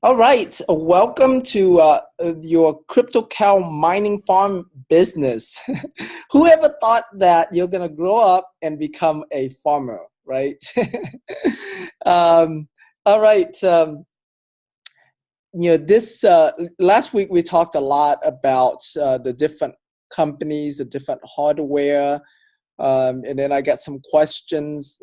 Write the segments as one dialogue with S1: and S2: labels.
S1: All right, welcome to your crypto cow mining farm business. Whoever thought that you're gonna grow up and become a farmer, right? um, all right, this last week we talked a lot about the different companies, the different hardware, and then I got some questions,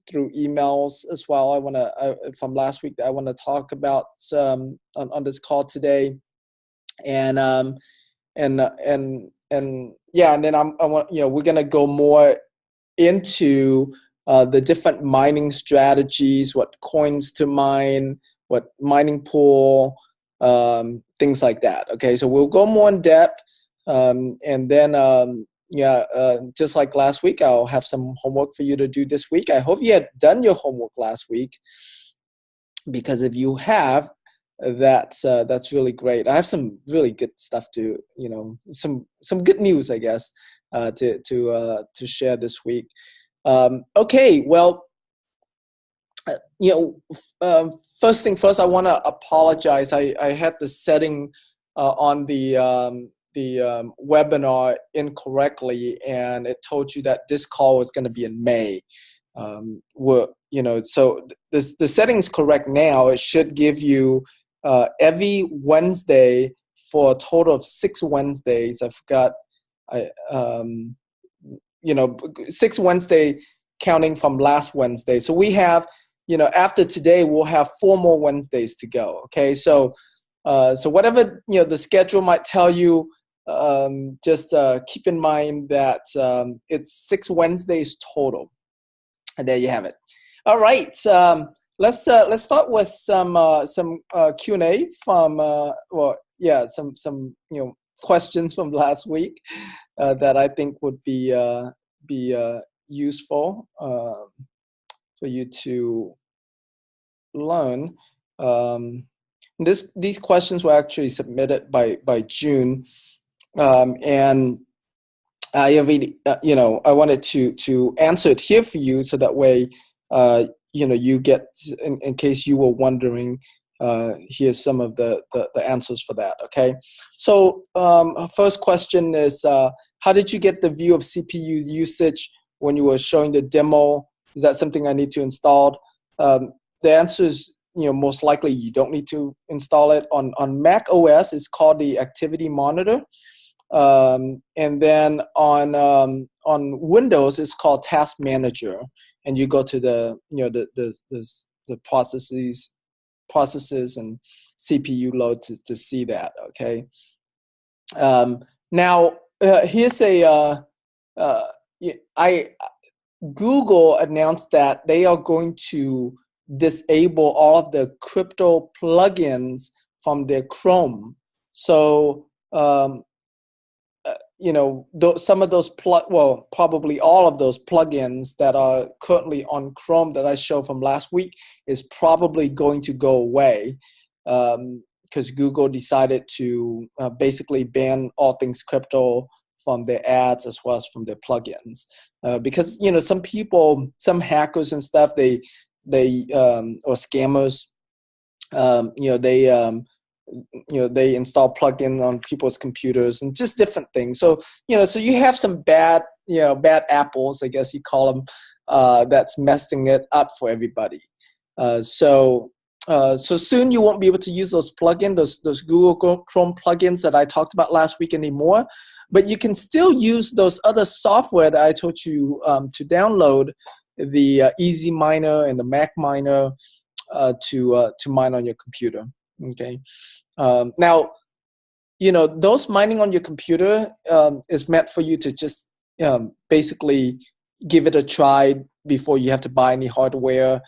S1: through emails as well. I want to from last week that I want to talk about on this call today, and yeah, and then I want we're gonna go more into the different mining strategies, what coins to mine, what mining pool, things like that. Okay, so we'll go more in depth, and then just like last week, I'll have some homework for you to do this week. I hope you had done your homework last week, because if you have, that's really great. I have some really good stuff to some good news, I guess, to share this week. Okay, well, first thing first, I want to apologize. I had the setting on the webinar incorrectly, and it told you that this call was going to be in May. So the setting is correct now. It should give you every Wednesday for a total of 6 Wednesdays. I forgot. I 6 Wednesday counting from last Wednesday. So we have, after today, we'll have 4 more Wednesdays to go. Okay, so whatever the schedule might tell you, just keep in mind that it's 6 Wednesdays total, and there you have it. All right, let's start with some Q&A from some questions from last week that I think would be useful for you to learn. These questions were actually submitted by June, and I really, I wanted to answer it here for you, so that way, you get, in case you were wondering, here's some of the answers for that. Okay, so first question is, how did you get the view of CPU usage when you were showing the demo? Is that something I need to install? The answer is, most likely you don't need to install it. On Mac OS, it's called the Activity Monitor. And then on Windows, it's called Task Manager, and you go to the processes and CPU load to see that. Okay. Now here's Google announced that they are going to disable all of the crypto plugins from their Chrome. So some of those probably all of those plugins that are currently on Chrome that I showed from last week is probably going to go away, because Google decided to basically ban all things crypto from their ads as well as from their plugins, because some people, some hackers and stuff, they or scammers, they install plugin on people's computers and just different things. So so you have some bad apples, I guess you call them, that's messing it up for everybody. So soon you won't be able to use those plugins, those Google Chrome plugins that I talked about last week anymore. But you can still use those other software that I told you to download, the Easy Miner and the Mac Miner, to mine on your computer. Okay. Now, those mining on your computer is meant for you to just basically give it a try before you have to buy any hardware,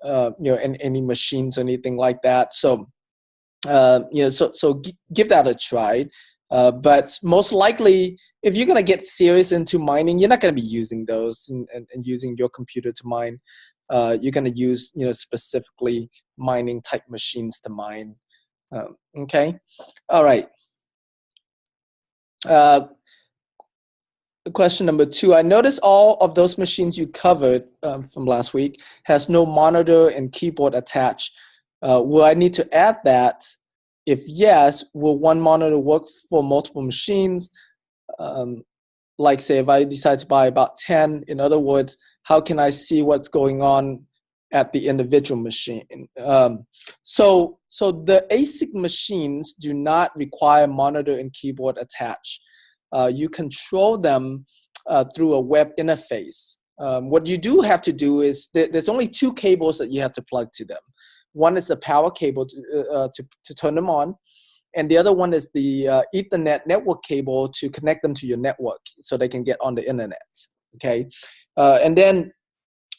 S1: and any machines or anything like that. So, give that a try. But most likely, if you're gonna get serious into mining, you're not gonna be using those and using your computer to mine. You're gonna use specifically mining type machines to mine. Okay, all right. Question number 2. I noticed all of those machines you covered from last week has no monitor and keyboard attached. Will I need to add that? If yes, will one monitor work for multiple machines? Like say if I decide to buy about 10, in other words, how can I see what's going on at the individual machine? So the ASIC machines do not require monitor and keyboard attached. You control them through a web interface. What you do have to do is there's only two cables that you have to plug to them. One is the power cable to turn them on, and the other one is the Ethernet network cable to connect them to your network so they can get on the internet. Okay, and then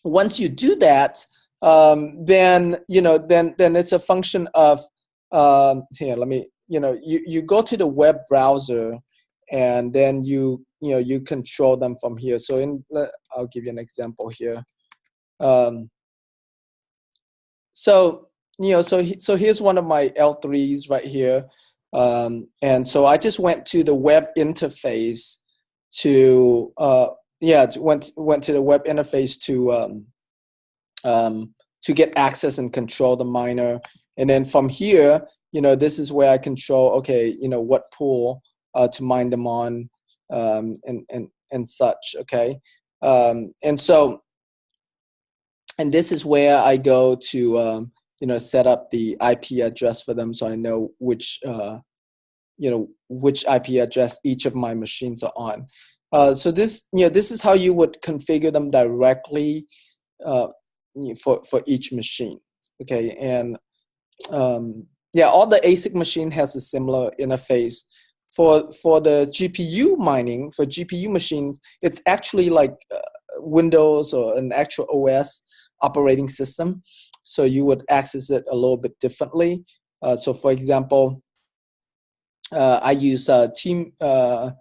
S1: once you do that, then then it's a function of here. Let me you go to the web browser, and then you control them from here. So I'll give you an example here. So so here's one of my L3s right here, and so I just went to the web interface to went to the web interface to get access and control the miner, and then from here this is where I control what pool to mine them on, and such. Okay, and so. And this is where I go to, set up the IP address for them, so I know which IP address each of my machines are on. So this is how you would configure them directly for each machine. Okay, and all the ASIC machine has a similar interface. For the GPU mining, for GPU machines, it's actually like Windows or an actual OS operating system, so you would access it a little bit differently. So for example, I use TeamViewer.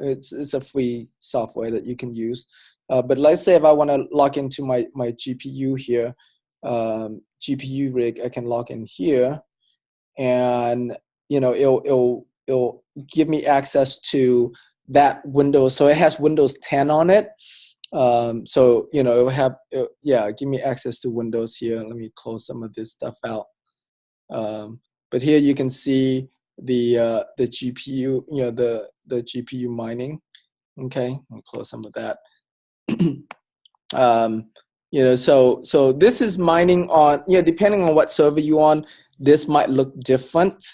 S1: It's a free software that you can use, but let's say if I want to log into my GPU here, GPU rig, I can log in here, and it'll give me access to that Windows. So it has Windows 10 on it. So it will have give me access to Windows here. Let me close some of this stuff out. But here you can see the GPU, the GPU mining. Okay, let me close some of that. So this is mining on, depending on what server you're on, this might look different.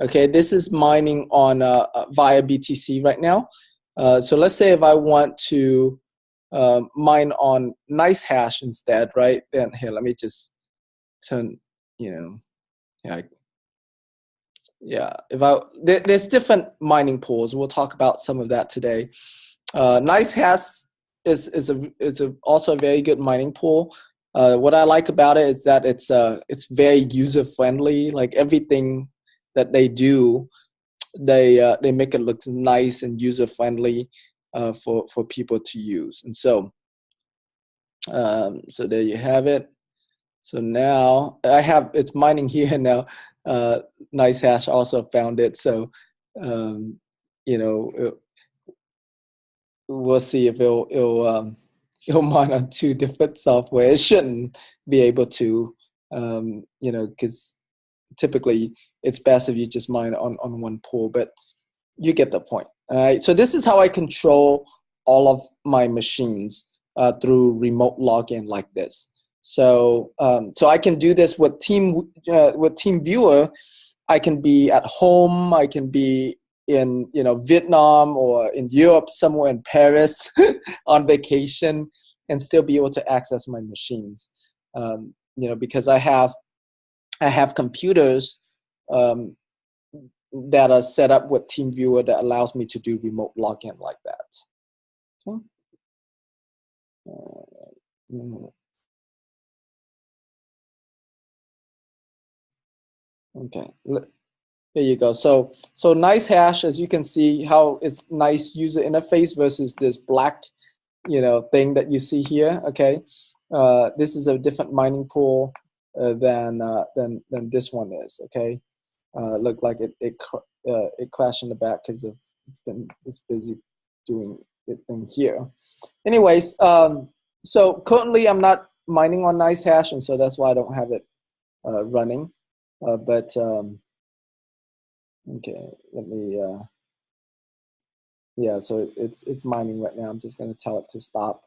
S1: Okay, this is mining on via BTC right now. So let's say if I want to mine on NiceHash instead, right? Then here, let me just turn, there's different mining pools. We'll talk about some of that today. NiceHash is also a very good mining pool. What I like about it is that it's very user friendly. Like everything that they do, they make it look nice and user friendly for people to use. And so so there you have it. So now it's mining here now. NiceHash also found it. So we'll see if it'll mine on two different software. It shouldn't be able to, because typically it's best if you just mine on one pool, but you get the point. All right. So this is how I control all of my machines through remote login like this. So so I can do this with TeamViewer. I can be at home. I can be in Vietnam or in Europe, somewhere in Paris on vacation, and still be able to access my machines. Because I have computers that are set up with TeamViewer that allows me to do remote login like that. Okay, there you go. So NiceHash, as you can see, how it's nice user interface versus this black, thing that you see here. Okay, this is a different mining pool than this one is. Okay, look like it crashed in the back because of it's busy doing it thing here. Anyways, so currently I'm not mining on NiceHash, and so that's why I don't have it running. Okay, let me. Yeah, so it's mining right now. I'm just going to tell it to stop.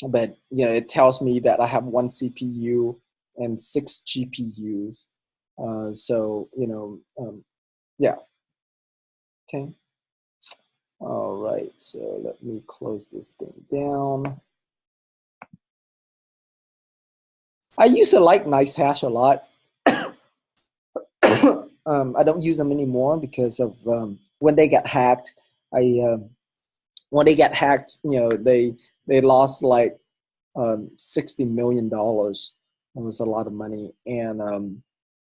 S1: But it tells me that I have 1 CPU and 6 GPUs. So yeah. Okay. All right. So let me close this thing down. I used to like NiceHash a lot. I don't use them anymore because of when they got hacked. When they got hacked, they lost like $60 million. It was a lot of money, and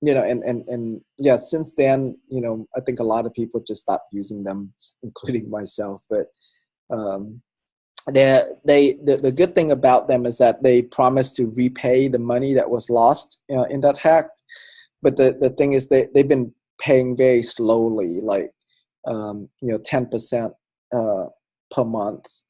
S1: and yeah, since then, I think a lot of people just stopped using them, including myself. But the good thing about them is that they promise to repay the money that was lost in that hack. But the thing is, they've been paying very slowly, like 10% per month.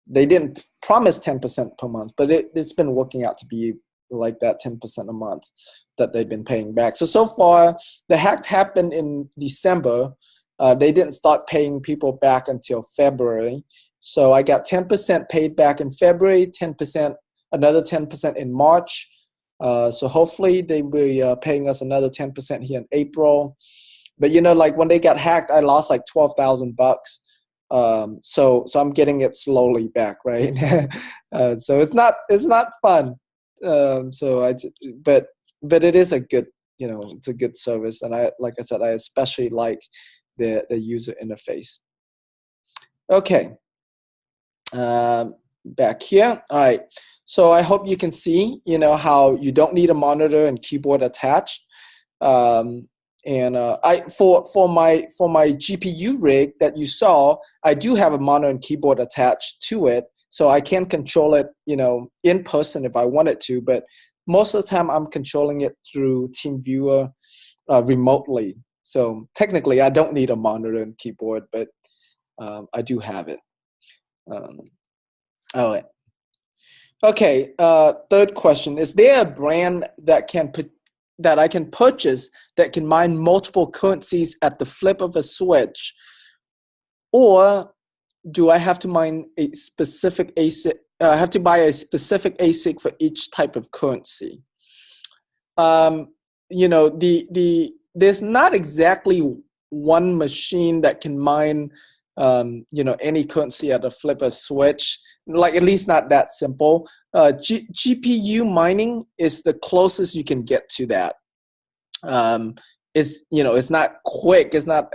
S1: They didn't promise 10% per month, but it's been working out to be like that 10% a month that they've been paying back. So far, the hack happened in December. They didn't start paying people back until February. So I got 10% paid back in February, 10%, another 10% in March. So hopefully they will be paying us another 10% here in April. But like when they got hacked, I lost like $12,000. So I'm getting it slowly back, right? So it's not fun. But it is a good, it's a good service, and like I said, I especially like the user interface. Okay, back here. All right. So I hope you can see, how you don't need a monitor and keyboard attached. For my GPU rig that you saw, I do have a monitor and keyboard attached to it, so I can control it, in person if I wanted to. But most of the time, I'm controlling it through TeamViewer remotely. So technically, I don't need a monitor and keyboard, but I do have it. All right. Okay. Third question: is there a brand that I can purchase that can mine multiple currencies at the flip of a switch, or do I have to mine a specific ASIC? Have to buy a specific ASIC for each type of currency? There's not exactly one machine that can mine any currency at a flip a switch, like at least not that simple. GPU mining is the closest you can get to that. It's not quick. It's not,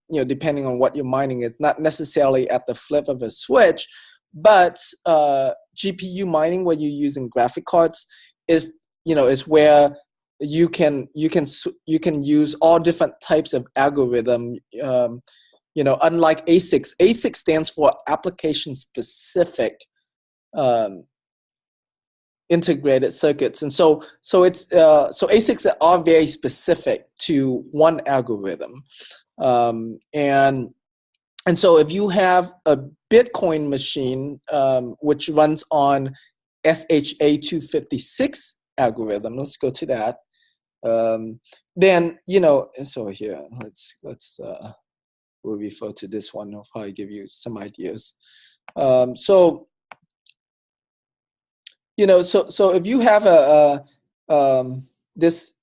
S1: depending on what you're mining, it's not necessarily at the flip of a switch. But GPU mining, where you're using graphic cards, is where you can use all different types of algorithm. Unlike ASICs, ASIC stands for application specific integrated circuits, and so ASICs are very specific to one algorithm, and so if you have a Bitcoin machine which runs on SHA-256 algorithm, let's go to that. Then so here let's we'll refer to this one. I'll probably give you some ideas. So if you have this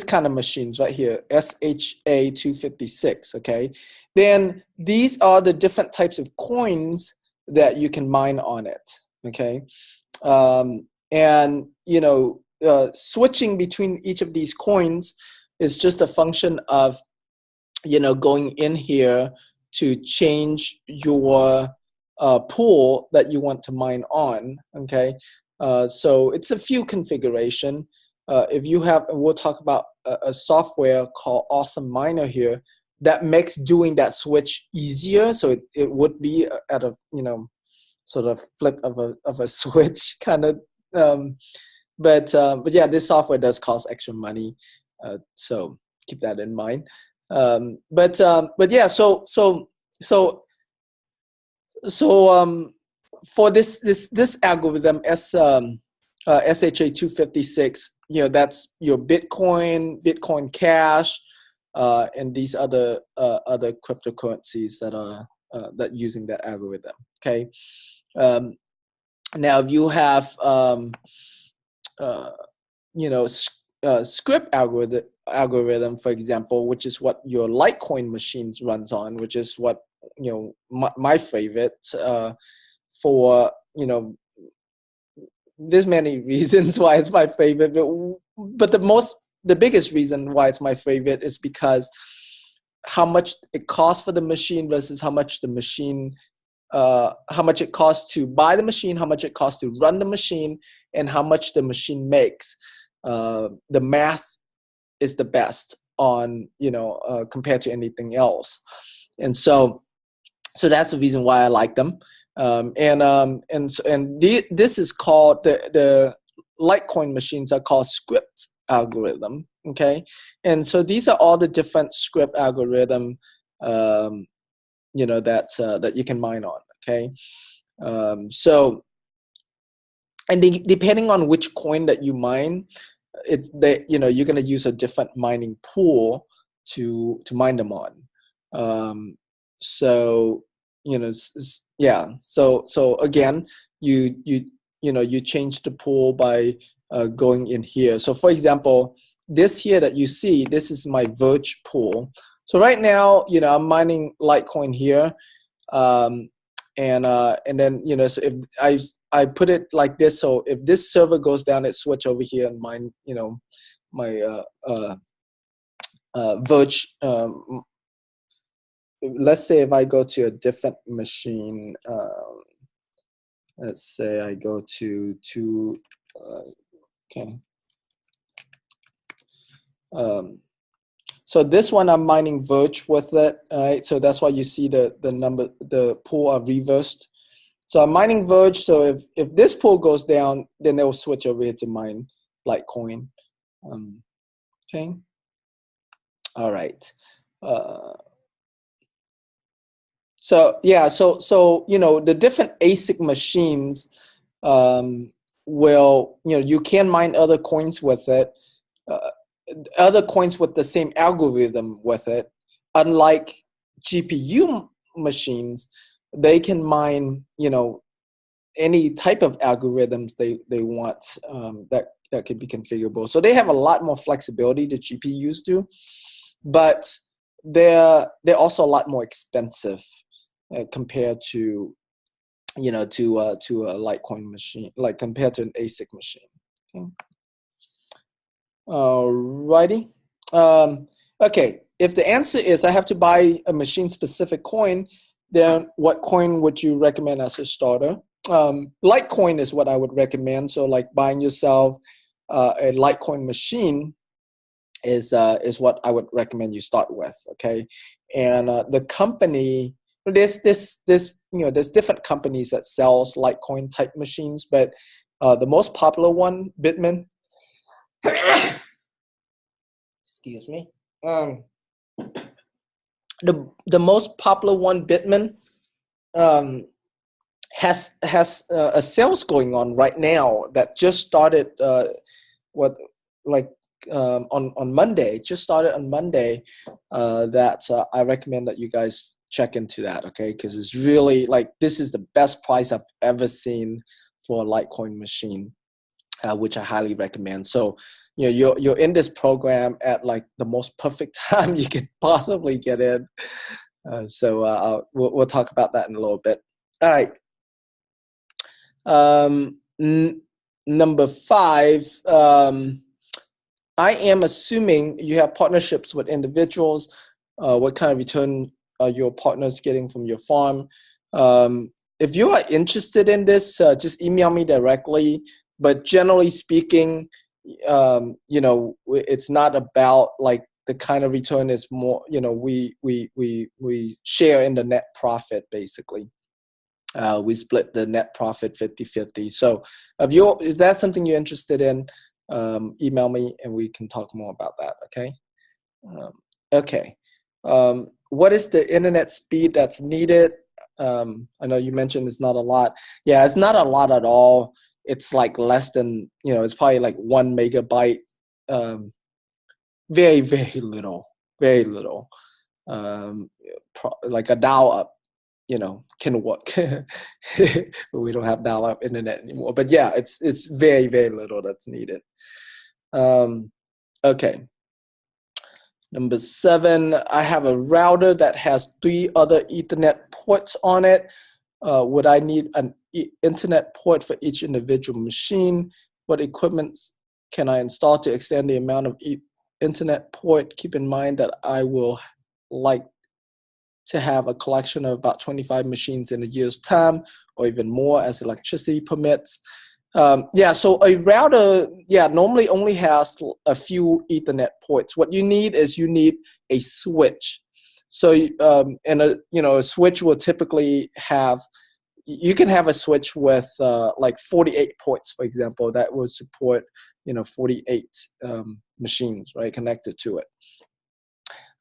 S1: kind of machines right here, SHA-256, okay, then these are the different types of coins that you can mine on it, okay, and switching between each of these coins is just a function of going in here to change your pool that you want to mine on, okay. So it's a few configuration. If you have, we'll talk about a software called Awesome Miner here that makes doing that switch easier. So it would be at a sort of flip of a switch kind of. But yeah, this software does cost extra money, so keep that in mind. But yeah, so for this algorithm SHA-256, that's your Bitcoin Cash, and these other cryptocurrencies that are that using that algorithm. Okay. Now, if you have script algorithm, for example, which is what your Litecoin machines runs on, which is what my favorite for there's many reasons why it's my favorite, but the biggest reason why it's my favorite is because how much it costs for the machine versus how much the machine how much it costs to buy the machine, how much it costs to run the machine, and how much the machine makes. The math is the best on compared to anything else, and so that's the reason why I like them. This is called the Litecoin machines are called script algorithm. Okay, and so these are all the different script algorithm that you can mine on. Okay, so and depending on which coin that you mine, you're going to use a different mining pool to mine them on. So so again, you change the pool by going in here. So for example, this here that you see, this is my Verge pool. So right now, I'm mining Litecoin here, and then so if I put it like this, so if this server goes down, it switch over here and mine my Verge. Let's say if I go to a different machine, let's say I go to okay. So this one I'm mining Verge with it, all right? So that's why you see the pool are reversed. So I'm mining Verge. So if this pool goes down, then they'll switch over here to mine Litecoin. Okay. All right. So yeah, so the different ASIC machines will you can mine other coins with it, other coins with the same algorithm with it. Unlike GPU machines, they can mine any type of algorithms they want that could be configurable. So they have a lot more flexibility than GPUs do, but they're also a lot more expensive compared to to a Litecoin machine, like compared to an ASIC machine. Okay. Alrighty. Okay. If the answer is I have to buy a machine-specific coin, then what coin would you recommend as a starter? Litecoin is what I would recommend. So like buying yourself a Litecoin machine is what I would recommend you start with. Okay. And the company, there's different companies that sells Litecoin type machines, but the most popular one, Bitman. Excuse me. The most popular one, Bitman, has a sales going on right now that just started. On Monday, just started on Monday. That I recommend that you guys check into that. Okay, because it's really this is the best price I've ever seen for a Litecoin machine, which I highly recommend. So you're in this program at the most perfect time you could possibly get in. We'll talk about that in a little bit. All right. Number 5. I am assuming you have partnerships with individuals. What kind of return are your partners getting from your farm? If you are interested in this, just email me directly. But generally speaking, it's not about the kind of return. Is more, we share in the net profit basically. We split the net profit 50-50. So is that something you're interested in? Email me and we can talk more about that. Okay. Okay. What is the internet speed that's needed? I know you mentioned it's not a lot. Yeah, it's not a lot at all. it's like less than, it's probably like 1 megabyte. Very, very little, very little. Like a dial up, can work. But we don't have dial up internet anymore. But yeah, it's very, very little that's needed. Okay. Number 7, I have a router that has 3 other Ethernet ports on it. Would I need an internet port for each individual machine? What equipment can I install to extend the amount of internet port? Keep in mind that I will like to have a collection of about 25 machines in a year's time, or even more as electricity permits. So a router, normally only has a few Ethernet ports. What you need is a switch. So, and a switch will typically have, you can have a switch with like 48 ports, for example, that will support 48 machines, right, connected to it.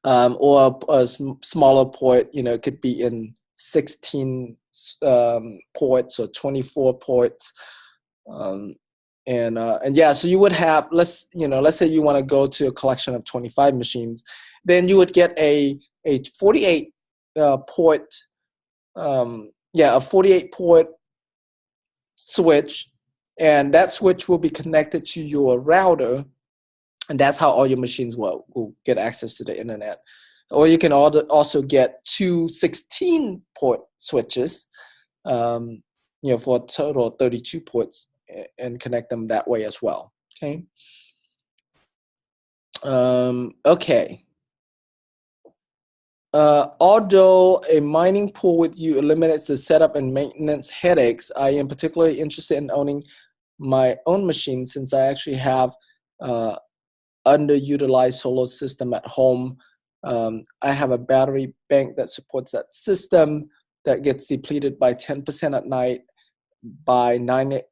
S1: Or a smaller port, could be in 16 ports or 24 ports. So you would have, let's say you want to go to a collection of 25 machines, then you would get a 48 port, a 48 port switch, and that switch will be connected to your router, and that's how all your machines will get access to the internet. Or you can also get 2 16 port switches, for a total of 32 ports, and connect them that way as well. Okay. Okay. Although a mining pool with you eliminates the setup and maintenance headaches, I am particularly interested in owning my own machine, since I actually have underutilized solar system at home. I have a battery bank that supports that system that gets depleted by 10% at night. By 9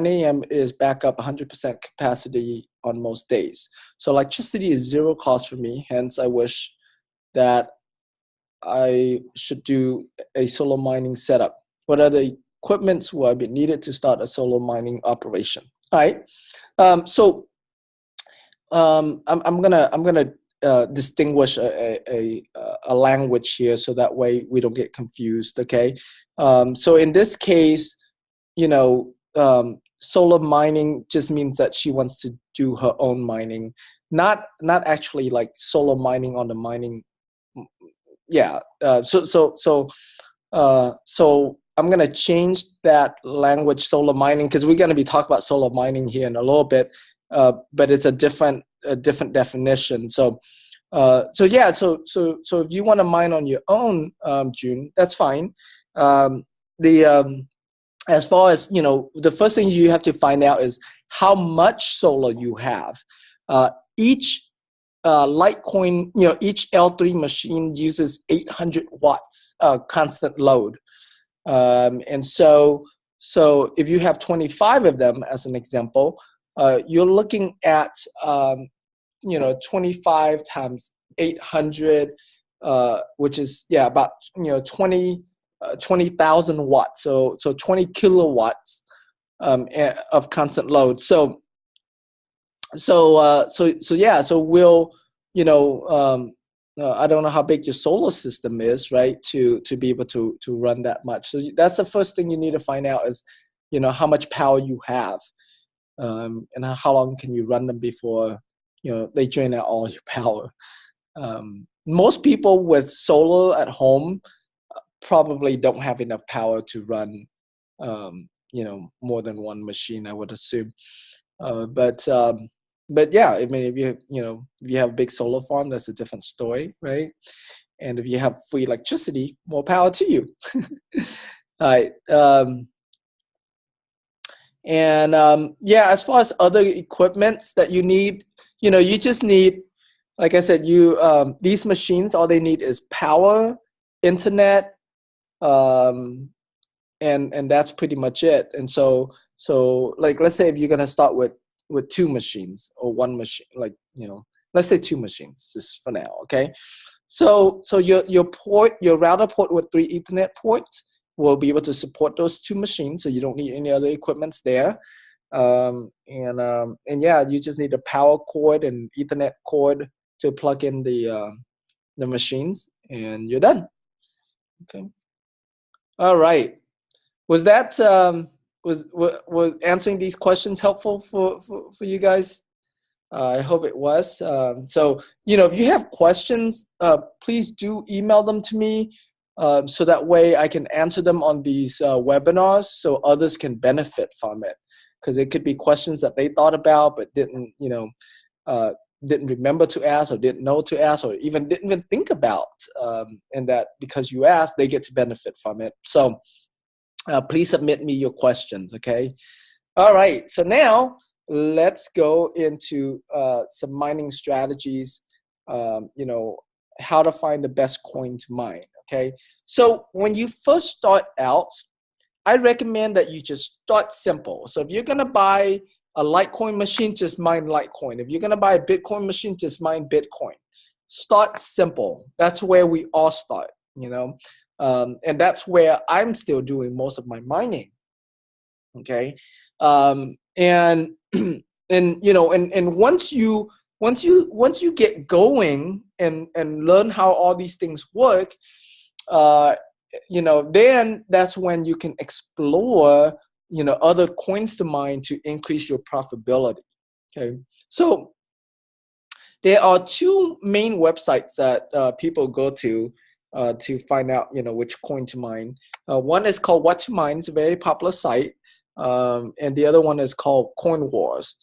S1: a.m. it is back up 100% capacity on most days. So electricity is zero cost for me. Hence, I wish that I should do a solar mining setup. What are the equipments will be needed to start a solar mining operation? All right. I'm gonna distinguish a language here, so that way we don't get confused. Okay. So in this case, solar mining just means that she wants to do her own mining, not actually like solar mining on the mining. So I'm gonna change that language, solar mining, because we're gonna be talking about solar mining here in a little bit, but it's a different definition. So if you want to mine on your own, June, that's fine. As far as, the first thing you have to find out is how much solar you have. Each Litecoin, each L3 machine uses 800 watts constant load. And so if you have 25 of them, as an example, you're looking at 25 times 800, which is about 20,000 watts. So 20 kilowatts of constant load. So we'll, I don't know how big your solar system is, right, to be able to run that much. So that's the first thing you need to find out is, how much power you have, and how long can you run them before, they drain out all your power. Most people with solar at home probably don't have enough power to run, more than one machine, I would assume. But yeah, I mean, if you have a big solar farm, that's a different story, right? And if you have free electricity, more power to you. All right. As far as other equipments that you need, you just need, like I said, these machines, all they need is power, internet, and that's pretty much it. And so like, let's say if you're gonna start with 2 machines or 1 machine, like, let's say 2 machines just for now. Okay. So your router port with 3 Ethernet ports, will be able to support those 2 machines, so you don't need any other equipments there. And yeah, you just need a power cord and Ethernet cord to plug in the machines, and you're done. Okay. All right. Was that was answering these questions helpful for you guys? I hope it was. So, if you have questions, please do email them to me, so that way I can answer them on these webinars so others can benefit from it. Because it could be questions that they thought about but didn't remember to ask, or didn't know to ask, or didn't even think about. And that because you asked, they get to benefit from it. So please submit me your questions, okay? All right, so now let's go into some mining strategies, how to find the best coin to mine, okay? So when you first start out, I recommend that you just start simple. So if you're gonna buy a Litecoin machine, just mine Litecoin. If you're gonna buy a Bitcoin machine, just mine Bitcoin. Start simple. That's where we all start, and that's where I'm still doing most of my mining. Okay, and and once you get going and learn how all these things work, then that's when you can explore other coins to mine to increase your profitability. Okay, so there are 2 main websites that people go to find out which coin to mine. One is called What to Mine. It's a very popular site, and the other one is called Coin Wars.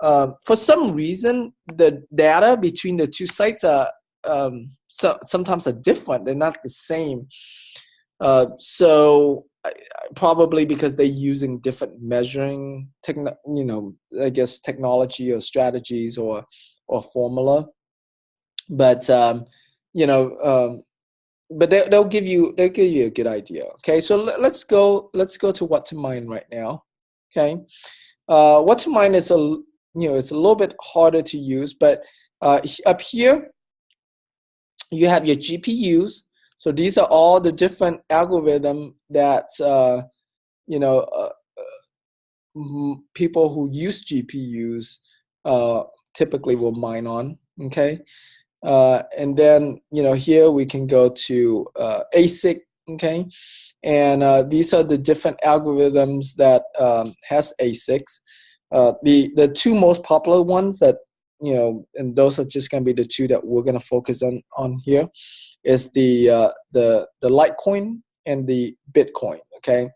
S1: For some reason, the data between the 2 sites are sometimes are different. They're not the same. So probably because they're using different measuring technology or strategies or formula. But but they'll give you a good idea. Okay, so let's go to What to Mine right now. Okay, What to Mine is it's a little bit harder to use, but up here you have your GPUs. So these are all the different algorithms that people who use GPUs typically will mine on. Okay, and then here we can go to ASIC. Okay, and these are the different algorithms that has ASICs. The 2 most popular ones that and those are just going to be the 2 that we're going to focus on here, is the Litecoin and the Bitcoin. Okay,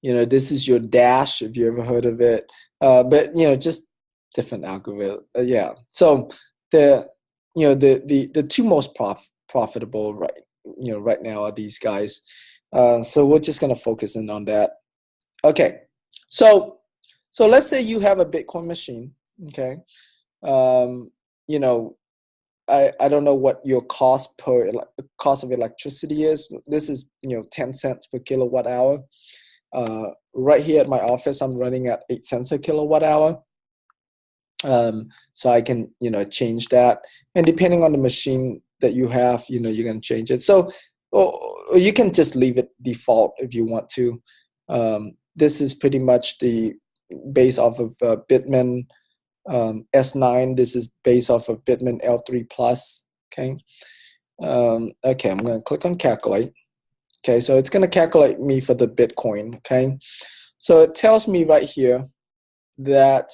S1: this is your Dash, if you ever heard of it, but just different algorithm. Yeah, so the 2 most profitable right now are these guys. So we're just going to focus in on that. Okay, so let's say you have a Bitcoin machine. Okay, I don't know what your cost of electricity is. This is 10 cents per kilowatt hour. Right here at my office, I'm running at 8 cents a kilowatt hour. So I can change that, and depending on the machine that you have, you're going to change it. So or you can just leave it default if you want to. This is pretty much the base off of Bitmain S9. This is based off of Bitmain L3 Plus. Okay. Okay, I'm going to click on calculate. Okay, so it's going to calculate me for the Bitcoin. Okay, so it tells me right here that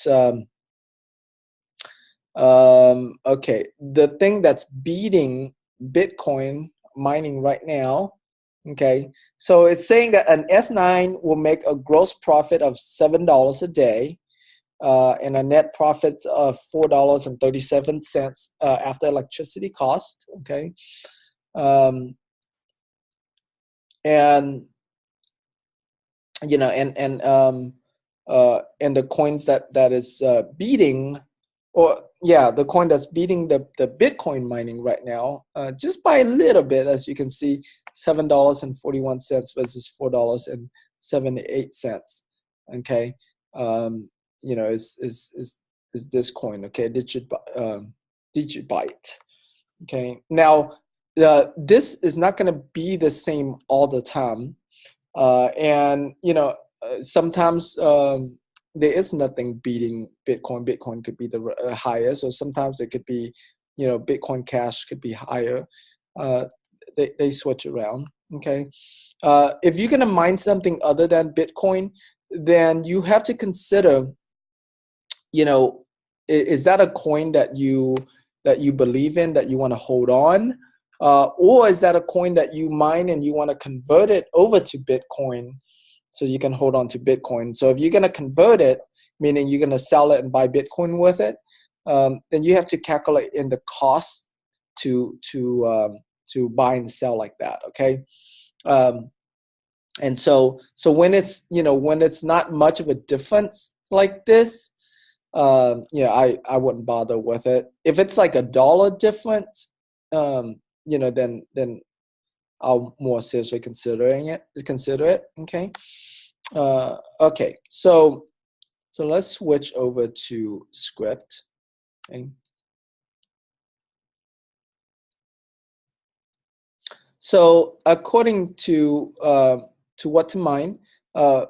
S1: okay, the thing that's beating Bitcoin mining right now. Okay, so it's saying that an S9 will make a gross profit of $7 a day. And a net profit of $4.37 after electricity cost. Okay, and and the coins that is beating, or yeah, the coin that's beating the Bitcoin mining right now, just by a little bit, as you can see, $7.41 versus $4.78. Okay. Is this coin, okay, Digibyte. Okay, now this is not going to be the same all the time. And sometimes there is nothing beating Bitcoin. Bitcoin could be the highest, or sometimes it could be, Bitcoin Cash could be higher. They switch around. Okay, if you're gonna mine something other than Bitcoin, then you have to consider, is that a coin that you believe in, that you want to hold on, or is that a coin that you mine and you want to convert it over to Bitcoin so you can hold on to Bitcoin? So if you're going to convert it, meaning you're going to sell it and buy Bitcoin with it, then you have to calculate in the cost to buy and sell like that. Okay. And so when it's not much of a difference like this, I wouldn't bother with it. If it's like $1 difference, then I'll more seriously consider it. Okay. Okay. So let's switch over to script. Okay. So according to what to mine, so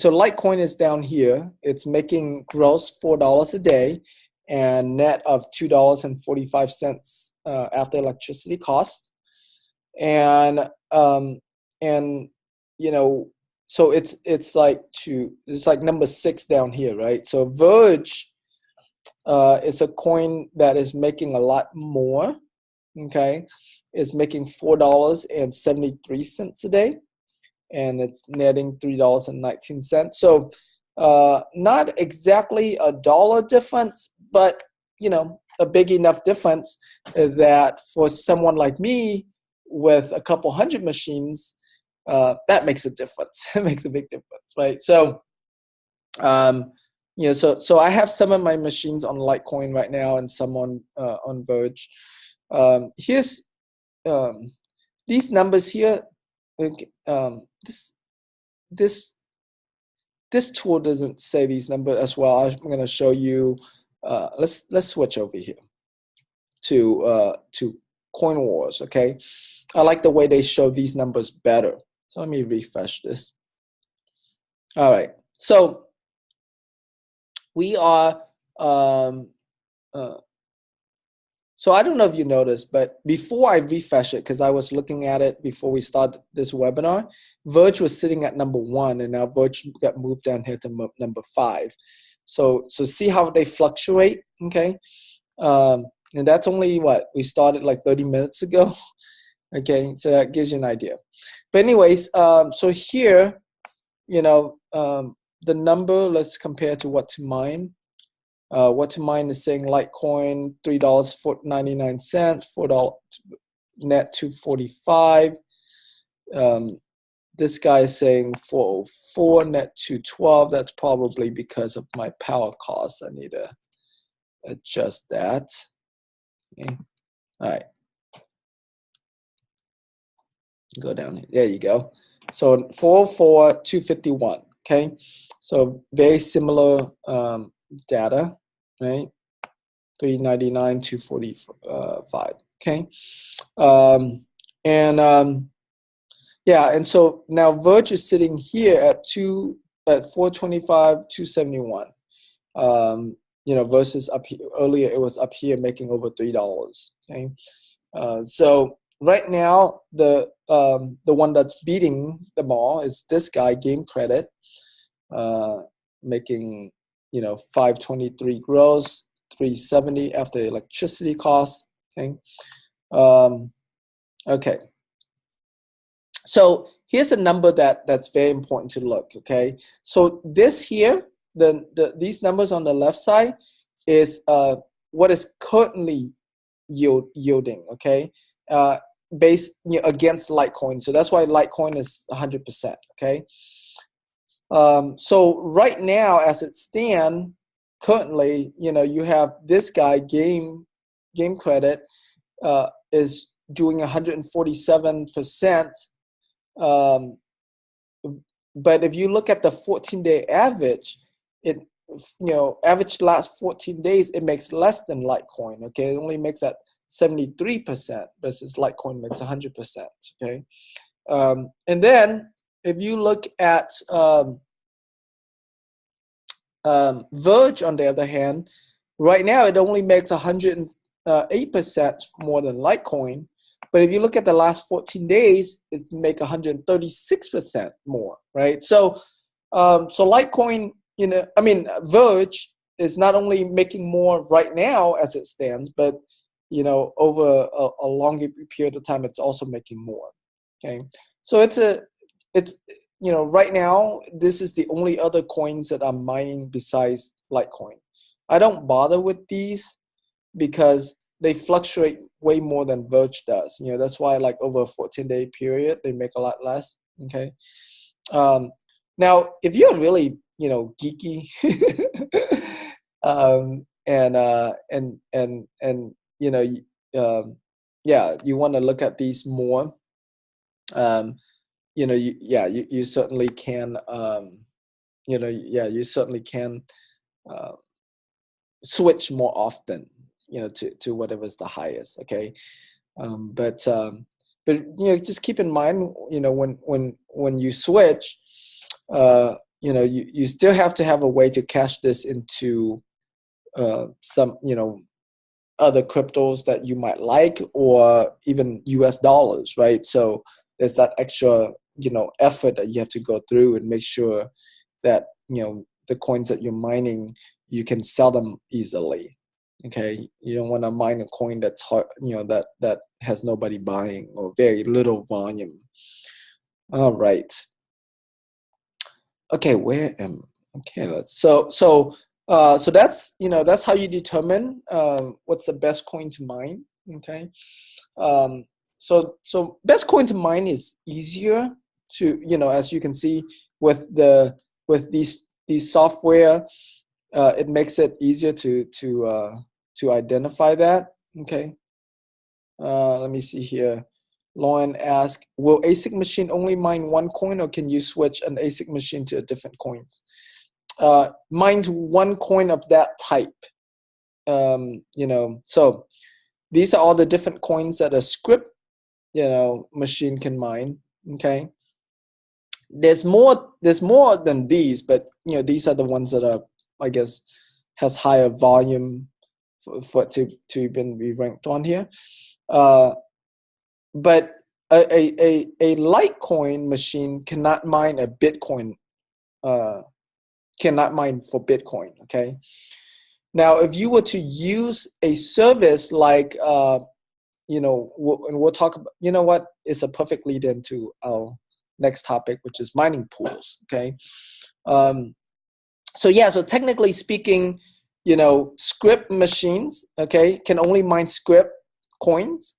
S1: Litecoin is down here. It's making gross $4 a day and net of $2.45 after electricity costs. And so it's like number 6 down here, right? So Verge is a coin that is making a lot more. Okay, it's making $4.73 a day, and it's netting $3.19. So not exactly $1 difference, but a big enough difference that for someone like me with a couple hundred machines, that makes a difference. It makes a big difference, right? So so I have some of my machines on Litecoin right now and some on Verge. Here's these numbers here. This tool doesn't say these numbers as well. I'm going to show you. Let's switch over here to Coin Wars. Okay, I like the way they show these numbers better. So let me refresh this. All right, so we are. So I don't know if you noticed, but before I refresh it, because I was looking at it before we started this webinar, Verge was sitting at number 1, and now Verge got moved down here to number 5. So see how they fluctuate, okay? And that's only we started like 30 minutes ago, okay? So that gives you an idea. But anyways, so here, the number, let's compare to what to mine. What to mine is saying Litecoin $3.99, $4 net $2.45. This guy is saying 404 net $2.12. That's probably because of my power costs. I need to adjust that. Okay. All right. Go down here. There you go. So 404 251. Okay. So very similar data, right? 399 245. Okay. Yeah, and so now Verge is sitting here at 425 271. Versus up here earlier, it was up here making over $3. Okay. So right now the one that's beating them all is this guy, Game Credit, making 523 gross, 370 after electricity costs. Okay. Okay. So here's a number that's very important to look. Okay. So this here, these numbers on the left side is what is currently yielding. Okay. Based against Litecoin. So that's why Litecoin is 100%. Okay. So right now, as it stands, currently, you have this guy, Game Credit, is doing 147%. But if you look at the 14-day average, average last 14 days, it makes less than Litecoin. Okay, it only makes at 73% versus Litecoin makes 100%. Okay, and then if you look at Verge, on the other hand, right now it only makes 108% more than Litecoin. But if you look at the last 14 days, it make 136% more, right? So Litecoin, Verge is not only making more right now as it stands, but over a longer period of time, it's also making more. Okay, so it's right now, this is the only other coins that I'm mining besides Litecoin. I don't bother with these because they fluctuate way more than Verge does. That's why, like, over a 14-day period, they make a lot less. Okay. Now, if you're really, geeky, you want to look at these more. You certainly can. You certainly can switch more often, to whatever's the highest. Okay, but just keep in mind, when you switch, you still have to have a way to cash this into some other cryptos that you might like, or even US dollars, right? So there's that extra effort that you have to go through and make sure that the coins that you're mining, you can sell them easily. Okay, you don't want to mine a coin that's hard, that has nobody buying or very little volume. All right. Okay, so that's that's how you determine what's the best coin to mine. Okay, so best coin to mine is easier to, as you can see with these software, it makes it easier to identify that. Okay, let me see here. Lauren asked, will ASIC machine only mine one coin, or can you switch an ASIC machine to a different coins? Mines one coin of that type. So these are all the different coins that a script, machine can mine. Okay. There's more than these, but these are the ones that are, I guess, has higher volume for it to even be ranked on here. But a Litecoin machine cannot mine a Bitcoin, cannot mine for Bitcoin. Okay. Now, if you were to use a service like, and we'll talk about, it's a perfect lead into our next topic, which is mining pools. Okay. So technically speaking, script machines, okay, can only mine script coins.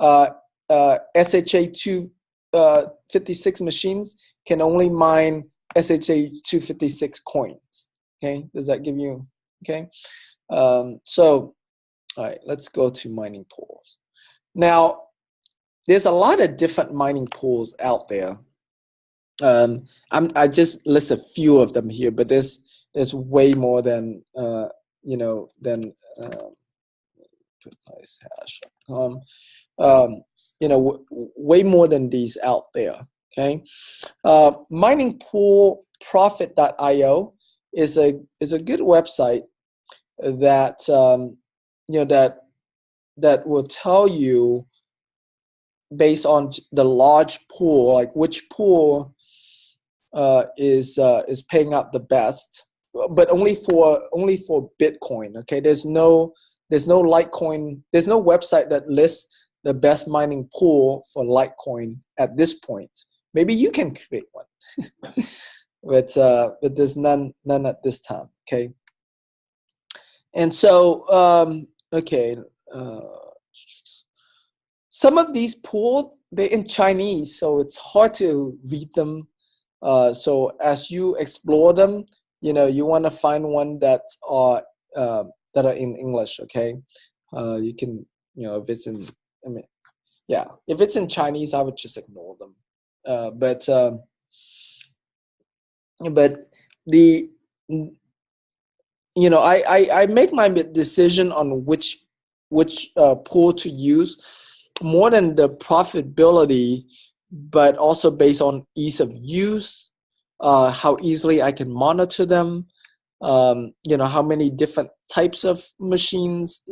S1: SHA 256 machines can only mine SHA 256 coins. Okay, does that give you, okay? So, all right, let's go to mining pools. Now, there's a lot of different mining pools out there. I just list a few of them here, but there's way more than way more than these out there. Okay, mining pool profit.io is a good website that that will tell you, based on the large pool, like which pool is paying out the best, but only for Bitcoin. Okay, there's no Litecoin. There's no website that lists the best mining pool for Litecoin at this point. Maybe you can create one, but there's none at this time. Okay, and so some of these pools, they're in Chinese, so it's hard to read them. So as you explore them, you want to find one that are in English. Okay, you can, if it's in, if it's in Chinese, I would just ignore them. But the I make my decision on which which pool to use, more than the profitability, but also based on ease of use, how easily I can monitor them, how many different types of machines,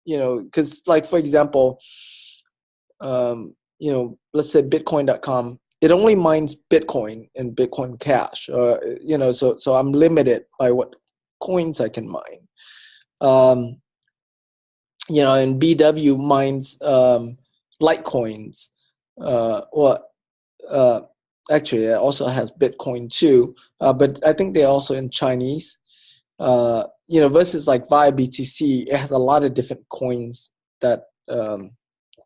S1: because like, for example, let's say Bitcoin.com, it only mines Bitcoin and Bitcoin Cash, so I'm limited by what coins I can mine. And BW mines Litecoins, or actually it also has Bitcoin too, but I think they're also in Chinese. Versus like via BTC, it has a lot of different coins that,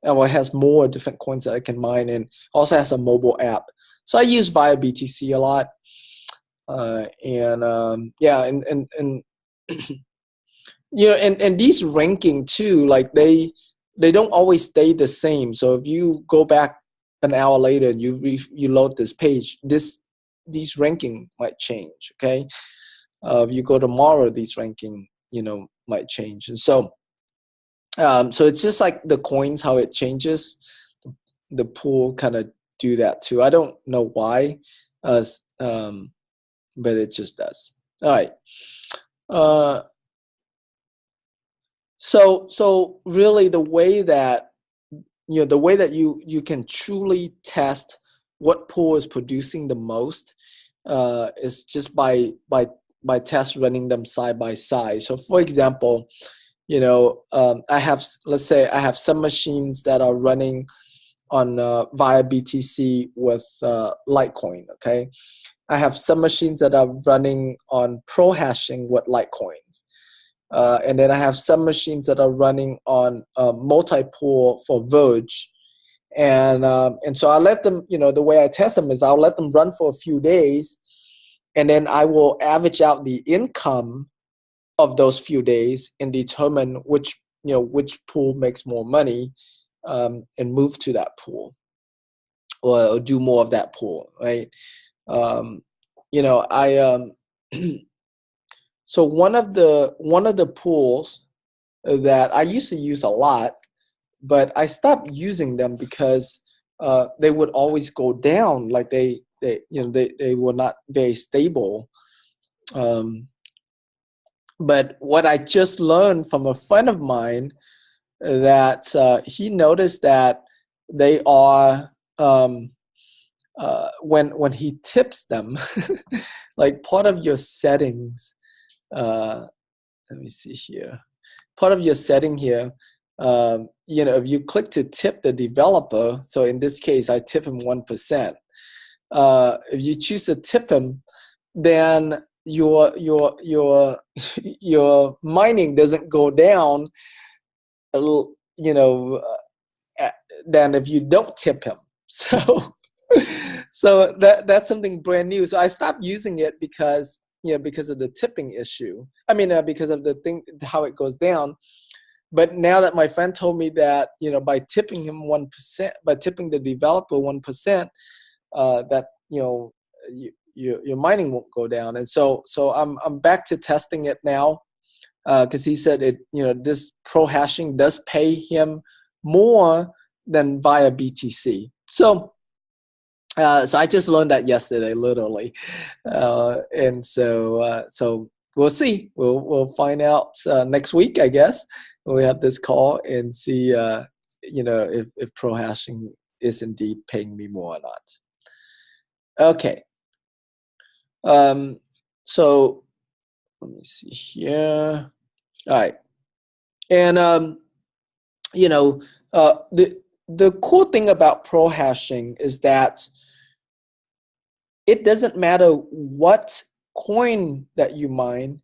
S1: it has more different coins that I can mine, and also has a mobile app. So I use via BTC a lot, and these ranking too, like they don't always stay the same. So if you go back an hour later and you load this page, these ranking might change. Okay, if you go tomorrow, these ranking might change. And so it's just like the coins, how it changes. The pool kind of do that too. I don't know why, but it just does. All right. So really, the way that you can truly test what pool is producing the most is just by test running them side by side. So for example, let's say I have some machines that are running on via BTC with Litecoin. Okay, I have some machines that are running on pro hashing with Litecoins. And then I have some machines that are running on multi-pool for Verge. And so I let them, the way I test them is I'll let them run for a few days, and then I will average out the income of those few days and determine which pool makes more money, and move to that pool, or do more of that pool, right? So one of the pools that I used to use a lot, but I stopped using them because they would always go down. Like they were not very stable. But what I just learned from a friend of mine, that he noticed that they are, when he tips them, like part of your settings. Let me see here. Part of your setting here, if you click to tip the developer, so in this case, I tip him 1%. If you choose to tip him, then your your mining doesn't go down, than if you don't tip him. So that's something brand new. So I stopped using it because of the tipping issue. I mean, because of the thing, how it goes down. But now that my friend told me that, by tipping him 1%, by tipping the developer 1%, that your mining won't go down. And so I'm back to testing it now, because he said this pro hashing does pay him more than via BTC. So I just learned that yesterday, literally, and so we'll see. We'll find out next week, I guess. When we have this call and see, if pro hashing is indeed paying me more or not. Okay. So let me see here. All right, and the cool thing about pro hashing is that it doesn't matter what coin that you mine,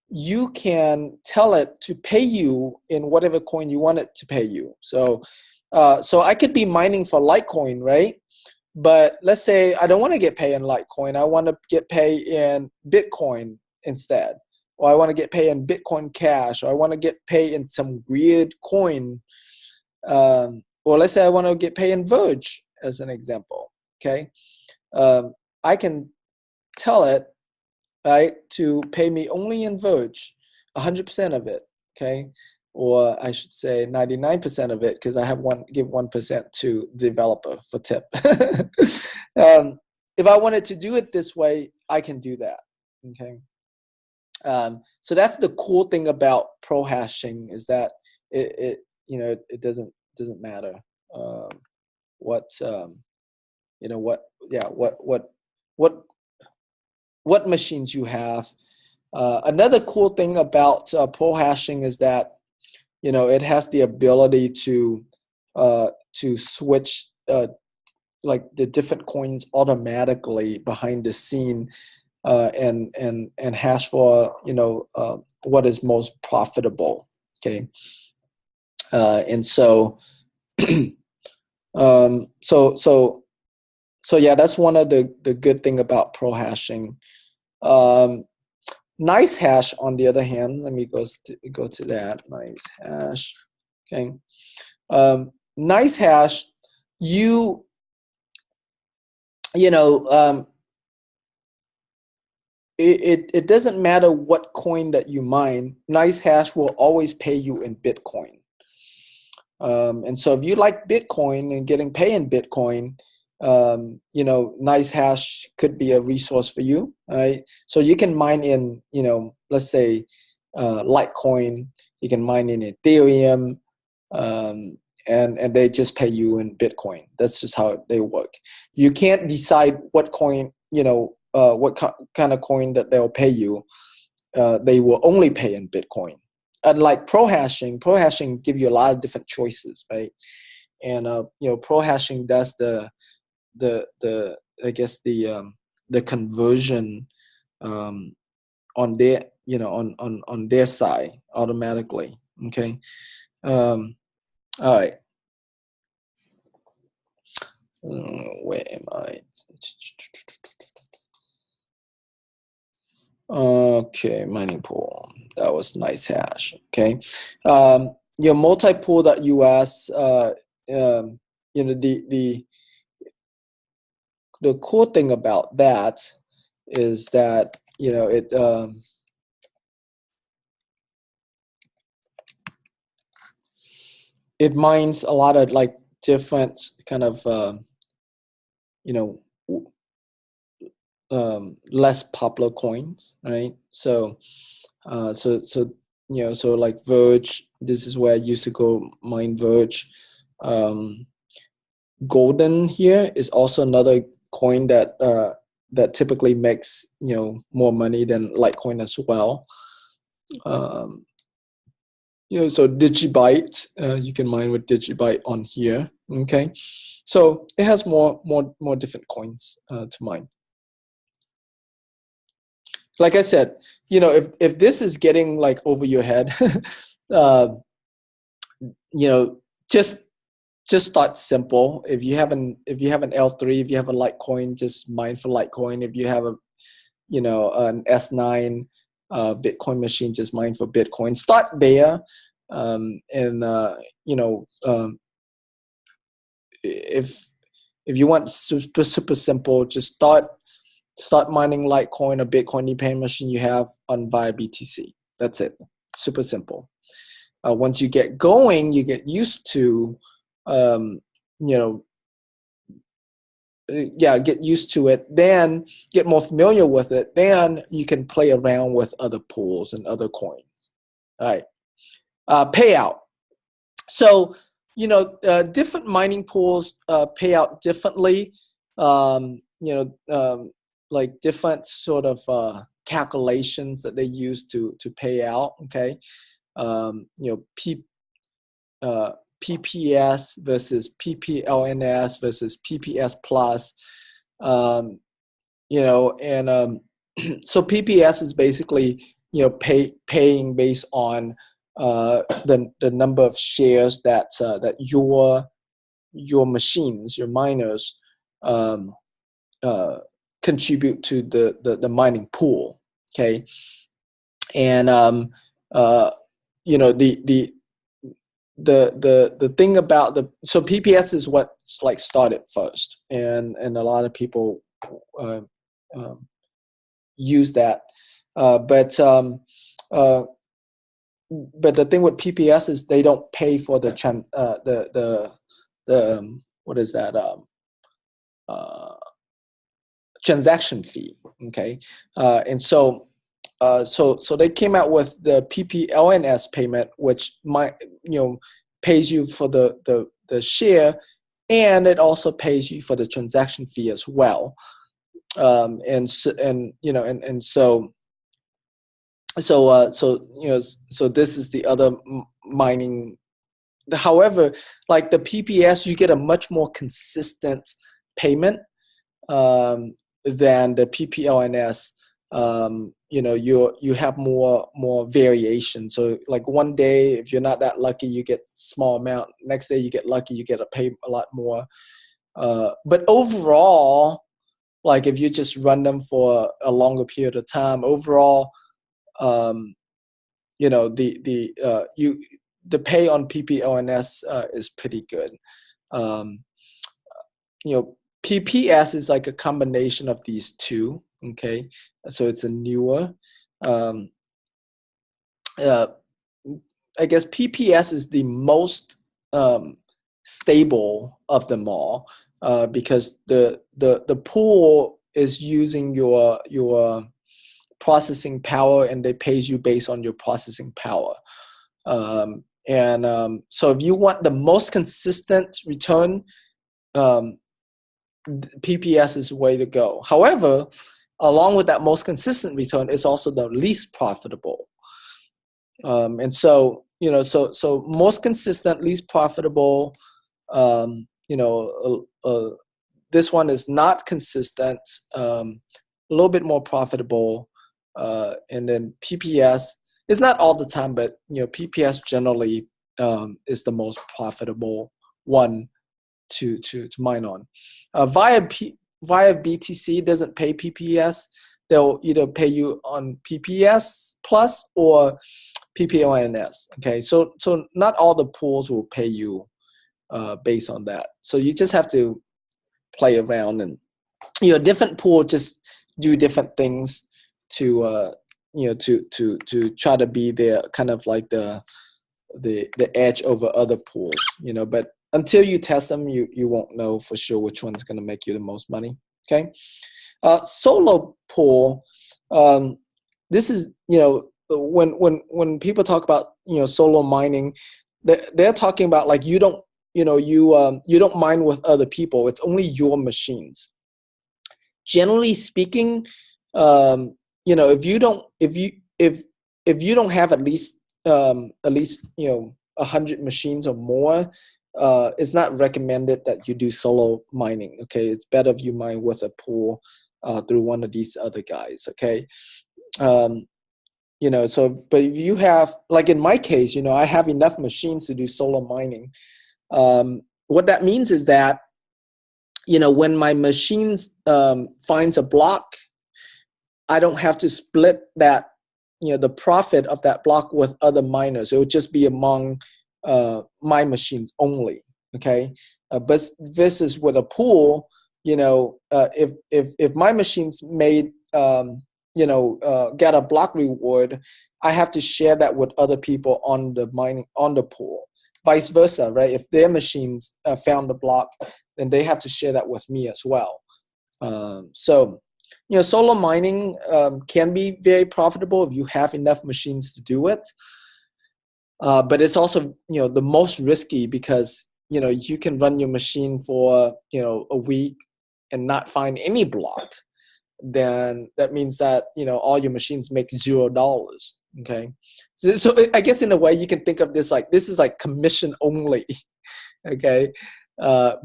S1: you can tell it to pay you in whatever coin you want it to pay you. So I could be mining for Litecoin, right? But let's say I don't want to get paid in Litecoin. I want to get paid in Bitcoin instead. Or I want to get paid in Bitcoin Cash. Or I want to get paid in some weird coin. Or let's say I want to get paid in Verge, as an example. Okay. I can tell it, right, to pay me only in Verge, 100% of it. Okay. or I should say 99% of it, because I have give 1% to the developer for tip. If I wanted to do it this way, I can do that. Okay. So that's the cool thing about pro hashing, is that it it doesn't matter what what what machines you have. Another cool thing about pro hashing is that it has the ability to switch like the different coins automatically behind the scene, and hash for what is most profitable. Okay. And so so yeah, that's one of the good thing about pro hashing. Nice hash, on the other hand, let me go to that. Nice hash. Okay. Nice hash, you know it doesn't matter what coin that you mine. Nice hash will always pay you in Bitcoin. And so if you like Bitcoin and getting paid in Bitcoin, Nice hash could be a resource for you. Right? So you can mine in, let's say Litecoin, you can mine in Ethereum, and they just pay you in Bitcoin. That's just how they work. You can't decide what coin, what kind of coin that they'll pay you. They will only pay in Bitcoin. Unlike pro hashing give you a lot of different choices, right? And pro hashing does the I guess the conversion on their on their side automatically. Okay. All right. Where am I? Okay, mining pool. That was nice hash. Okay. Your multi-pool.us, the cool thing about that is that it mines a lot of like different kind of less popular coins, right? So so like Verge, this is where I used to go mine Verge. Golden here is also another coin that that typically makes more money than Litecoin as well. So Digibyte, you can mine with Digibyte on here. Okay, so it has more different coins to mine. Like I said, if this is getting like over your head, just start simple. If you have an L3, if you have a Litecoin, just mine for Litecoin. If you have a an S9 Bitcoin machine, just mine for Bitcoin. Start there, if you want super simple, just start mining Litecoin or Bitcoin depending machine you have on via BTC. That's it. Super simple. Once you get going, you get used to get used to it, then get more familiar with it, then you can play around with other pools and other coins. All right. Payout. So different mining pools pay out differently. Like different sort of calculations that they use to pay out. Okay. PPS versus PPLNS versus PPS plus, and so PPS is basically paying based on the number of shares that that your machines, your miners, contribute to the mining pool. Okay, and the thing about so PPS is what's like started first, and a lot of people use that, but but the thing with PPS is they don't pay for the what is that uh, transaction fee. Okay, and so they came out with the PPLNS payment, which pays you for the share, and it also pays you for the transaction fee as well. So this is the other mining. However, like the PPS, you get a much more consistent payment than the PPLNS. You have more variation. So like one day, if you're not that lucky, you get small amount. Next day, you get lucky, you get to pay a lot more. But overall, like if you just run them for a longer period of time, overall, the pay on PPLNS is pretty good. PPS is like a combination of these two. Okay, so it's a newer. I guess PPS is the most stable of them all because the pool is using your processing power, and they pays you based on your processing power. So if you want the most consistent return, PPS is the way to go. However, along with that most consistent return, it's also the least profitable. So most consistent, least profitable. This one is not consistent, a little bit more profitable, and then PPS is not all the time, but PPS generally is the most profitable one to mine on. Via BTC doesn't pay PPS. They'll either pay you on PPS plus or PPLNS. Okay, so not all the pools will pay you based on that. So you just have to play around, and different pools just do different things to to try to be the kind of like the edge over other pools. But until you test them, you won't know for sure which one's going to make you the most money. Okay, solo pool. This is when people talk about solo mining, they're talking about like you don't mine with other people. It's only your machines. Generally speaking, if you don't have at least 100 machines or more, it's not recommended that you do solo mining. Okay, it's better if you mine with a pool through one of these other guys. Okay, but if you have, like in my case, I have enough machines to do solo mining. What that means is that when my machines finds a block, I don't have to split that the profit of that block with other miners. It would just be among my machines only. Okay, but versus with a pool, if my machines made get a block reward, I have to share that with other people on the pool. Vice versa, right? If their machines found the block, then they have to share that with me as well. Solo mining can be very profitable if you have enough machines to do it. But it's also, the most risky because, you can run your machine for, a week and not find any block. Then that means that, all your machines make $0. Okay. So I guess in a way you can think of this is like commission only. Okay.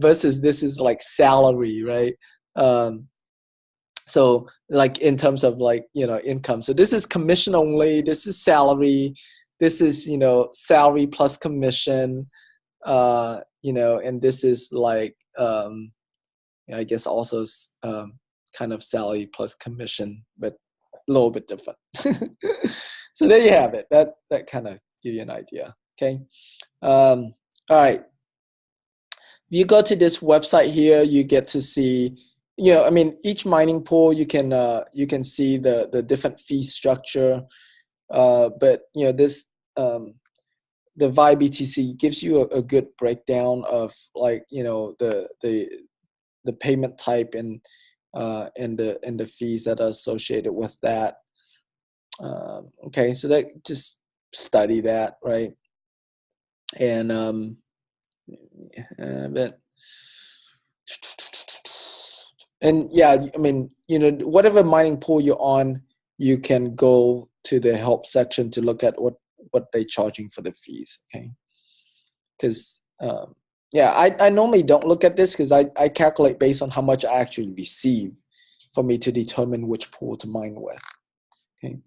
S1: Versus this is like salary, right? So like in terms of income. So this is commission only, this is salary, this is, salary plus commission, and this is like, I guess also kind of salary plus commission, but a little bit different. So there you have it. That kind of give you an idea. Okay. All right. You go to this website here, you get to see, each mining pool, you can see the different fee structure. But this the ViBTC gives you a good breakdown of like the payment type and the fees that are associated with that. Okay, so that just study that, right? And but and yeah, I mean, whatever mining pool you're on, you can go to the help section to look at what they're charging for the fees. Okay, because yeah, I normally don't look at this because I calculate based on how much I actually receive for me to determine which pool to mine with. Okay.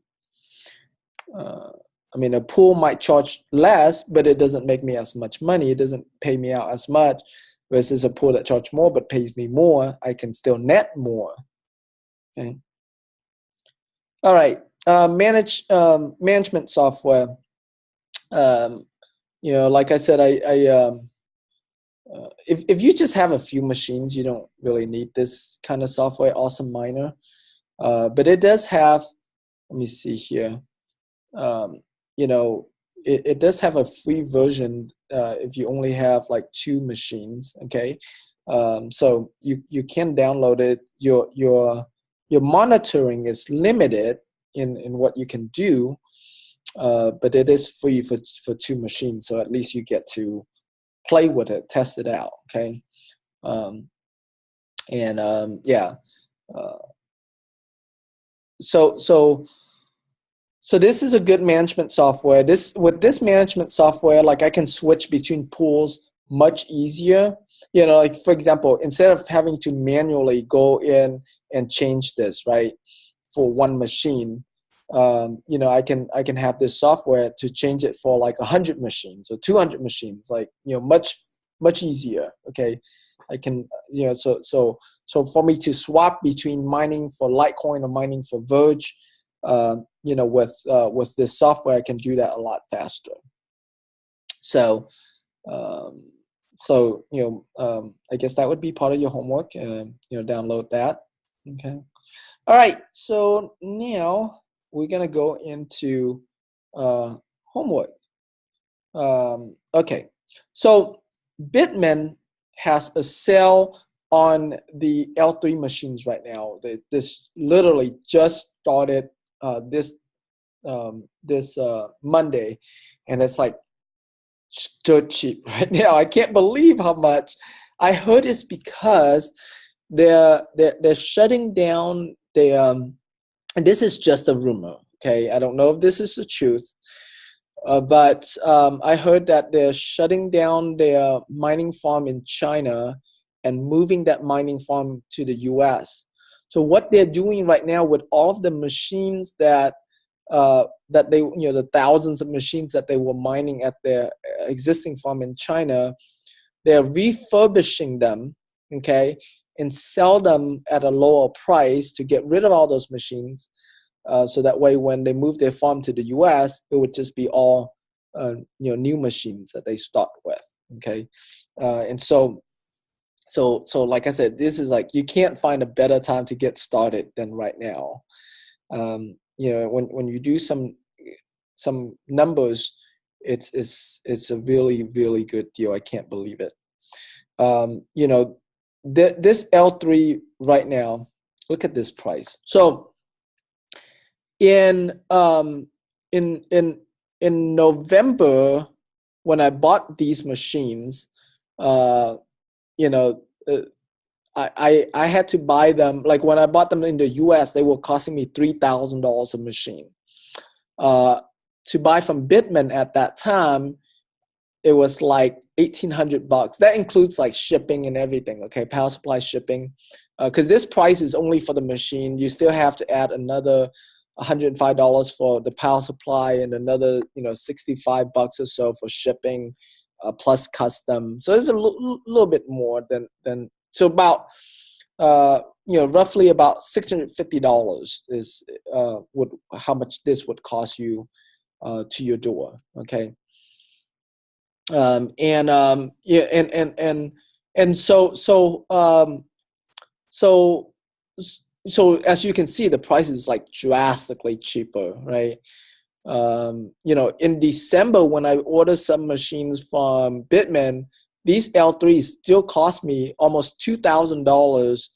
S1: I mean, a pool might charge less, but it doesn't make me as much money. It doesn't pay me out as much. Versus a pool that charges more but pays me more, I can still net more. Okay. All right. Management software. Like I said, if you just have a few machines, you don't really need this kind of software. Awesome Miner, but it does have. Let me see here. It does have a free version if you only have like 2 machines. Okay, so you can download it. Your monitoring is limited in what you can do, but it is free for 2 machines. So at least you get to play with it, test it out. Okay, yeah. So this is a good management software. With this management software, like I can switch between pools much easier. Like for example, instead of having to manually go in and change this, right, for one machine, I can have this software to change it for like 100 machines or 200 machines, like much easier. Okay, I can so for me to swap between mining for Litecoin or mining for Verge. With this software, I can do that a lot faster. So, I guess that would be part of your homework. Download that. Okay. All right. So now we're gonna go into homework. Okay. So Bitmain has a sale on the L3 machines right now. This literally just started this Monday, and it's like so cheap right now. I can't believe how much. I heard it's because they're shutting down the and this is just a rumor. Okay, I don't know if this is the truth, but I heard that they're shutting down their mining farm in China and moving that mining farm to the U.S. So what they're doing right now with all of the machines that they, the thousands of machines that they were mining at their existing farm in China, they're refurbishing them, okay, and sell them at a lower price to get rid of all those machines. So that way, when they move their farm to the U.S., it would just be all new machines that they start with. Okay, and so like I said, this is like you can't find a better time to get started than right now. When you do some numbers, it's a really, really good deal. I can't believe it. This L3 right now, look at this price. So in November, when I bought these machines, I had to buy them. Like when I bought them in the US, they were costing me $3,000 a machine. To buy from Bitmain at that time, it was like $1,800. That includes like shipping and everything. Okay, power supply shipping. Because this price is only for the machine. You still have to add another $105 for the power supply and another $65 or so for shipping, plus custom. So it's a little bit more than so about roughly about $650 is how much this would cost you to your door. Okay. So as you can see, the price is like drastically cheaper, right? In December when I ordered some machines from Bitman, these L3s still cost me almost $2,000,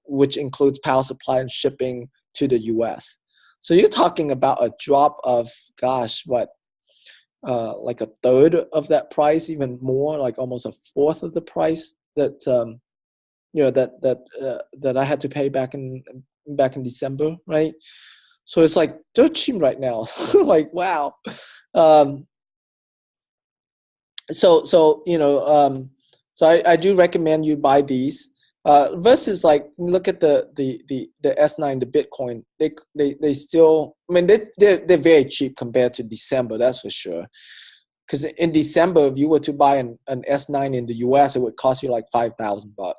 S1: which includes power supply and shipping to the US. So you're talking about a drop of, gosh, what, like a third of that price, even more, like almost a fourth of the price that that I had to pay back in December, right? So it's like they're cheap right now. Like, wow. Um, so I do recommend you buy these. Versus, like, look at the S9, the Bitcoin. They still, I mean, they're very cheap compared to December, that's for sure. Because in December, if you were to buy an S9 in the US, it would cost you like $5,000.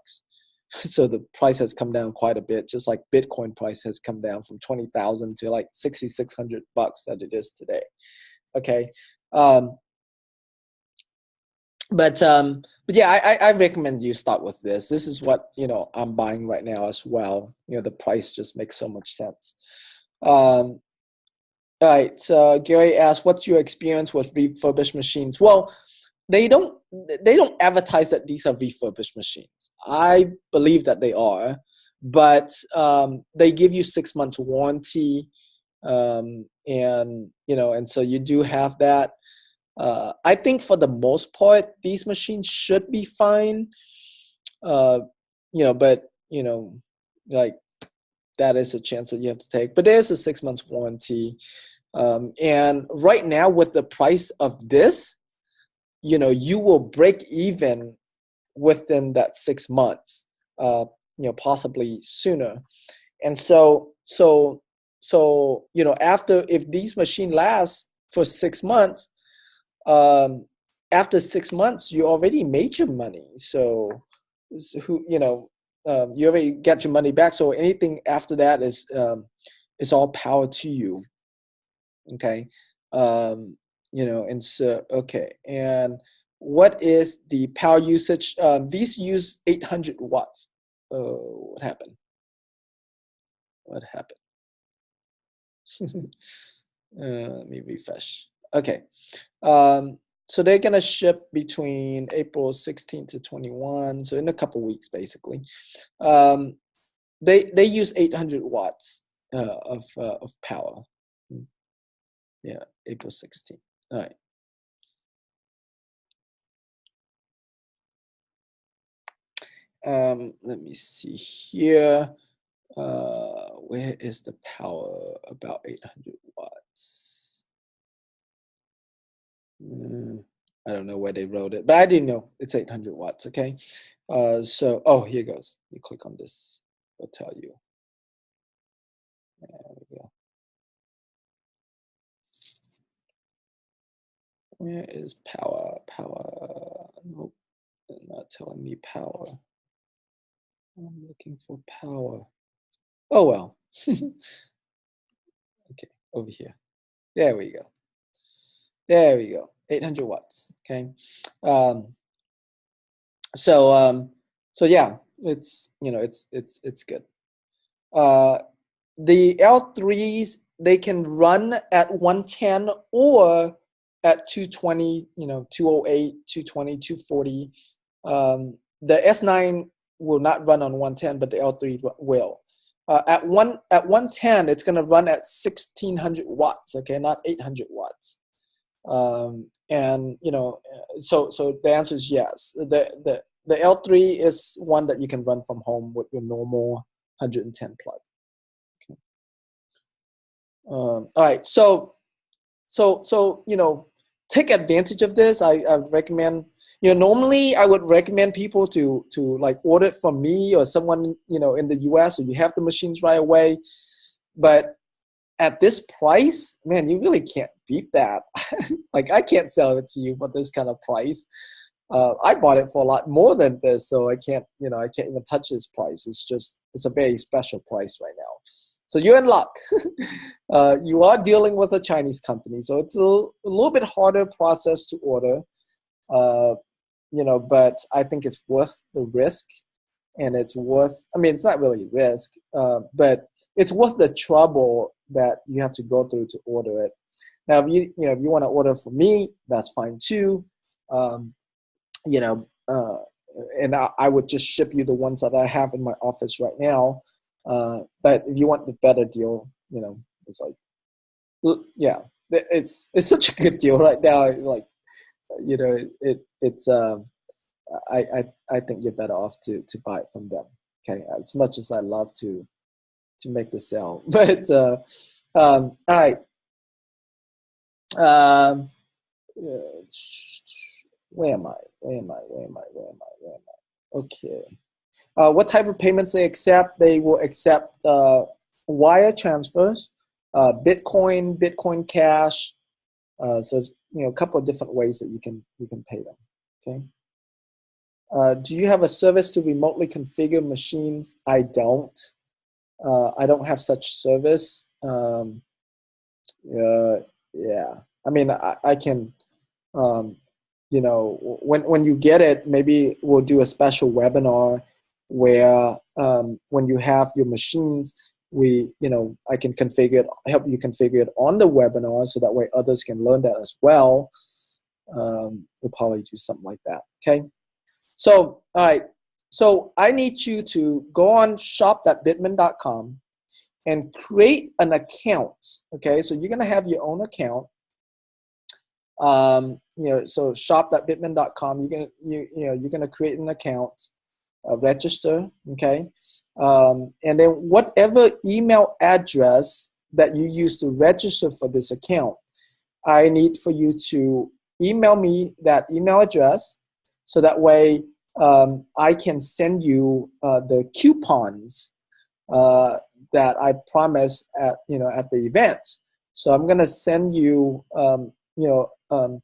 S1: So the price has come down quite a bit, just like Bitcoin price has come down from 20,000 to like $6,600 that it is today. Okay. But yeah, I recommend you start with this. This is what I'm buying right now as well. The price just makes so much sense. All right. So Gary asked, "What's your experience with refurbished machines?" Well, they don't advertise that these are refurbished machines. I believe that they are, but they give you 6 months warranty, and so you do have that. I think for the most part, these machines should be fine. But like, that is a chance that you have to take. But there's a 6 months warranty, and right now with the price of this, you will break even within that 6 months, possibly sooner. And after, if these machine lasts for 6 months, after 6 months, you already made your money. So you already get your money back. So anything after that is all power to you. Okay. And so, okay. And what is the power usage? These use 800 watts. What happened? What happened? Let me refresh. Okay. So they're gonna ship between April 16 to 21, so in a couple weeks, basically. They use 800 watts of power. Yeah, April 16. All right. Let me see here. Where is the power? About 800 watts. I don't know where they wrote it, but I didn't know it's 800 watts. Okay. So here goes. You click on this, it'll tell you. There we go. Where is power? Power. Nope, they're not telling me power. I'm looking for power. Oh well. Okay, over here. There we go. There we go. 800 watts. Okay. So yeah, it's it's good. The L3s, they can run at 110 or at 220, 208, 220, 240. The S9 will not run on 110, but the L3 will. At 110, it's going to run at 1600 watts, okay, not 800 watts. And so the answer is yes. The L3 is one that you can run from home with your normal 110 plug. Okay. All right, so take advantage of this. I recommend, normally I would recommend people to like order it from me or someone in the US, so you have the machines right away. But at this price, man, you really can't beat that. Like, I can't sell it to you for this kind of price. I bought it for a lot more than this, so I can't even touch this price. It's a very special price right now. So you're in luck. You are dealing with a Chinese company, so it's a little bit harder process to order. But I think it's worth the risk, and it's worth. I mean, it's not really risk, but it's worth the trouble that you have to go through to order it. Now, if you want to order from me, that's fine too. Um, you know, and I would just ship you the ones that I have in my office right now. But if you want the better deal, it's like, yeah, it's such a good deal right now. Like, it's I think you're better off to buy it from them. Okay, as much as I love to make the sale, but all right. Um, where am I? Where am I? Where am I? Where am I? Where am I? Okay. What type of payments they accept? They will accept wire transfers, Bitcoin, Bitcoin Cash. So it's, a couple of different ways that you can pay them. Okay. Do you have a service to remotely configure machines? I don't. I don't have such service. Yeah. I mean, I can. Um, when you get it, maybe we'll do a special webinar where when you have your machines, I can help you configure it on the webinar so that way others can learn that as well. We'll probably do something like that. Okay. So, all right. So I need you to go on shop.bitman.com and create an account. Okay. So you're going to have your own account. So shop.bitman.com, you're gonna create an account, register, okay, and then whatever email address that you use to register for this account, I need for you to email me that email address, so that way I can send you the coupons that I promised at the event. So I'm gonna send you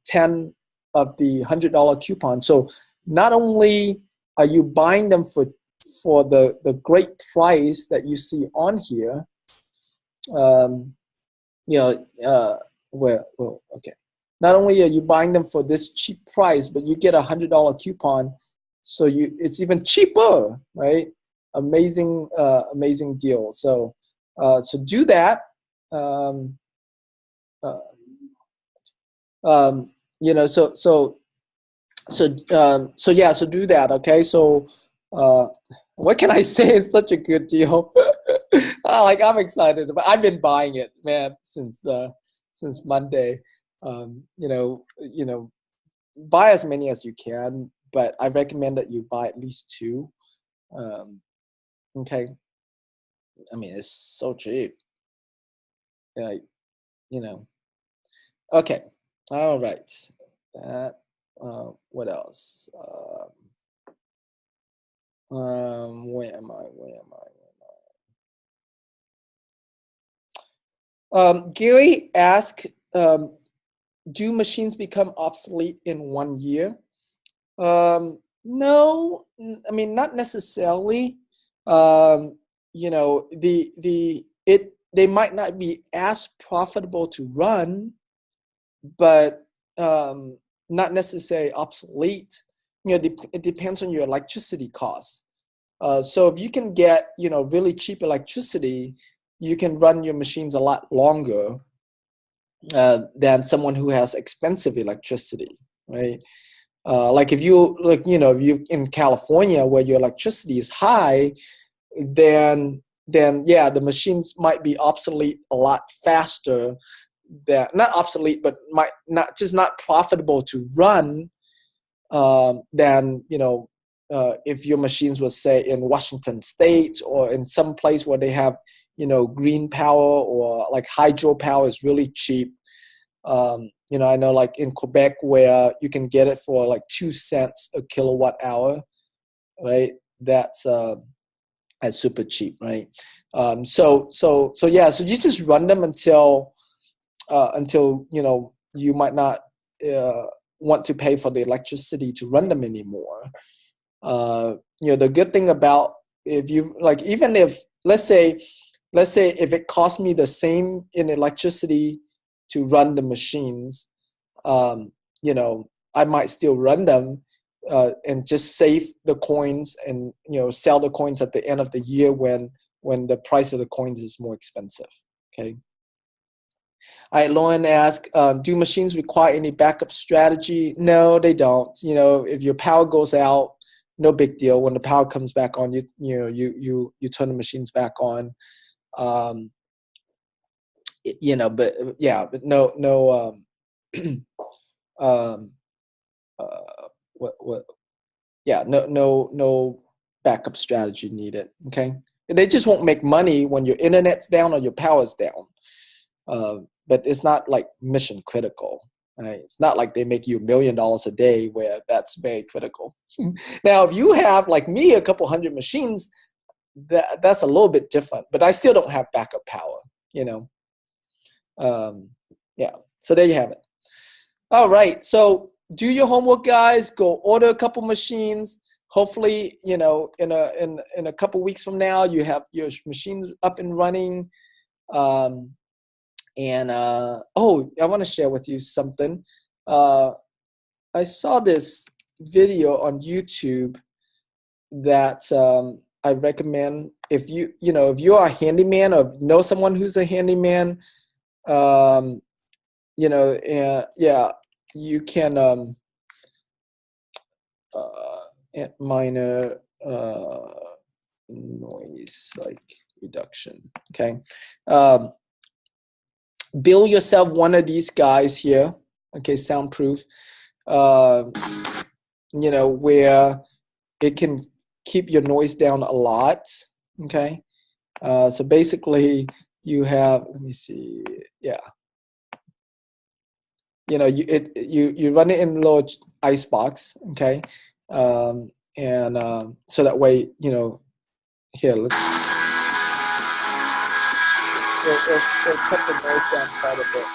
S1: 10 of the $100 coupons. So not only are you buying them for the great price that you see on here, okay. Not only are you buying them for this cheap price, but you get a $100 coupon, so it's even cheaper, right? Amazing deal. So do that. Uh, so do that. Okay. So what can I say? It's such a good deal. Like, I'm excited about. I've been buying it, man, since Monday. Buy as many as you can, but I recommend that you buy at least two. Okay. I mean, it's so cheap. Like, Okay. All right. That. What else? Where am I? Where am I? Gary asked, do machines become obsolete in 1 year? No, I mean, not necessarily. They might not be as profitable to run, but not necessarily obsolete. It depends on your electricity costs. So if you can get really cheap electricity, you can run your machines a lot longer than someone who has expensive electricity, right? Like if you in California where your electricity is high, then yeah, the machines might be obsolete a lot faster. That not obsolete, but might not profitable to run than if your machines was, say, in Washington State or in some place where they have green power or like hydropower is really cheap. I know, like in Quebec, where you can get it for like 2 cents a kilowatt hour, right? That's super cheap, right? So yeah, so you just run them until you might not want to pay for the electricity to run them anymore. The good thing about, if you like, even if let's say if it cost me the same in electricity to run the machines, I might still run them and just save the coins and sell the coins at the end of the year when when the price of the coins is more expensive. Okay. All right, Lauren asked, do machines require any backup strategy? No, they don't. You know, if your power goes out, no big deal. When the power comes back on, you turn the machines back on. You know, but yeah, but no um, what yeah, no backup strategy needed. Okay, they just won't make money when your internet's down or your power's down. But it's not like mission critical. Right? It's not like they make you $1 million a day where that's very critical. Now, if you have, like me, a couple hundred machines, that's a little bit different. But I still don't have backup power, you know. Yeah, so there you have it. All right, so do your homework, guys. Go order a couple machines. Hopefully, you know, in a couple weeks from now, you have your machines up and running. Oh, I want to share with you something. I saw this video on YouTube that I recommend if if you are a handyman or know someone who's a handyman, yeah, you can minor noise like reduction. Okay. Build yourself one of these guys here, okay, soundproof, where it can keep your noise down a lot, okay? So basically you have, let me see, yeah. You know, you run it in a little ice box, okay? So that way, here, it'll cut the noise down quite a bit.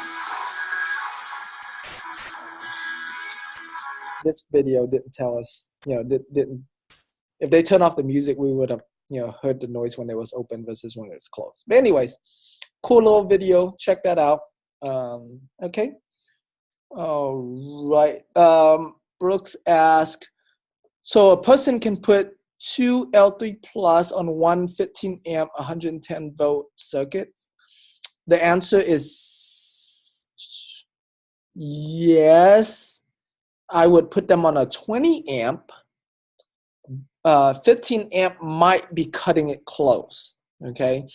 S1: This video didn't tell us, didn't. If they turn off the music, we would have, heard the noise when it was open versus when it's closed. But anyways, cool little video. Check that out. Okay. All right. Brooks asked, so a person can put two L3 plus on one 15 amp 110 volt circuit? The answer is yes. I would put them on a 20 amp. 15 amp might be cutting it close. Okay.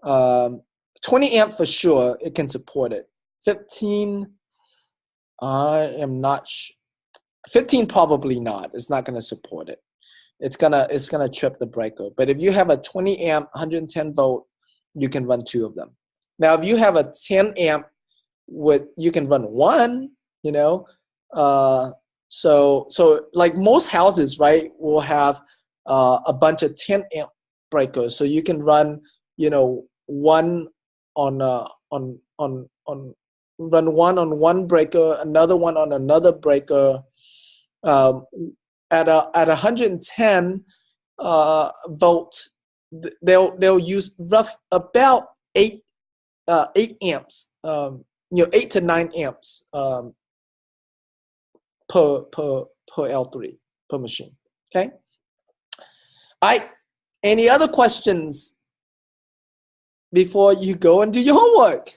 S1: 20 amp for sure, it can support it. 15, I am not 15 probably not. It's not going to support it. It's gonna trip the breaker. But if you have a 20 amp 110 volt, you can run two of them. Now if you have a 10 amp you can run one, so like most houses, right, will have a bunch of 10 amp breakers, so you can run one on run one on one breaker, another one on another breaker. At 110 volt, they'll use about 8 amps, 8 to 9 amps per L3 per machine. Okay. All right. Any other questions before you go and do your homework?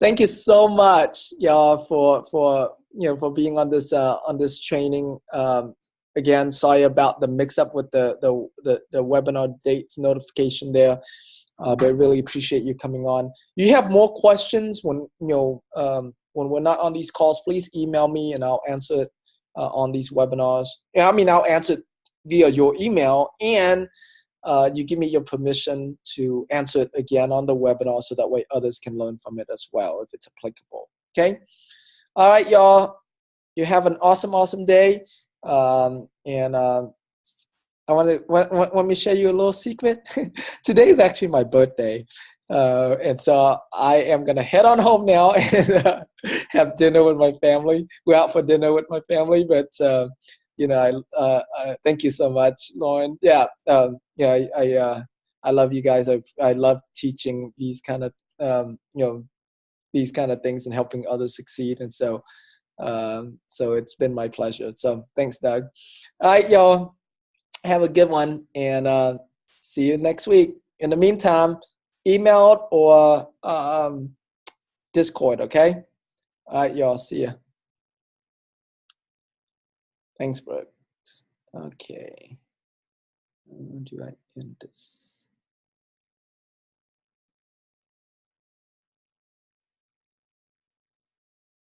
S1: Thank you so much, y'all, for being on this training. Again, sorry about the mix-up with the webinar dates notification there, but I really appreciate you coming on. You have more questions when we're not on these calls, please email me and I'll answer it on these webinars. Yeah, I mean, I'll answer it via your email, and you give me your permission to answer it again on the webinar, so that way others can learn from it as well if it's applicable. Okay. All right, y'all. You have an awesome day. I want me to share you a little secret. Today is actually my birthday. And so I am going to head on home now and have dinner with my family. We're out for dinner with my family, but I thank you so much, Lauren. Yeah. I love you guys. I love teaching these kind of, these kind of things and helping others succeed. And so it's been my pleasure. So thanks, Doug. All right, y'all. Have a good one, and see you next week. In the meantime, email or Discord, okay? All right, y'all. See ya. Thanks, Brooks. Okay. How do I end this?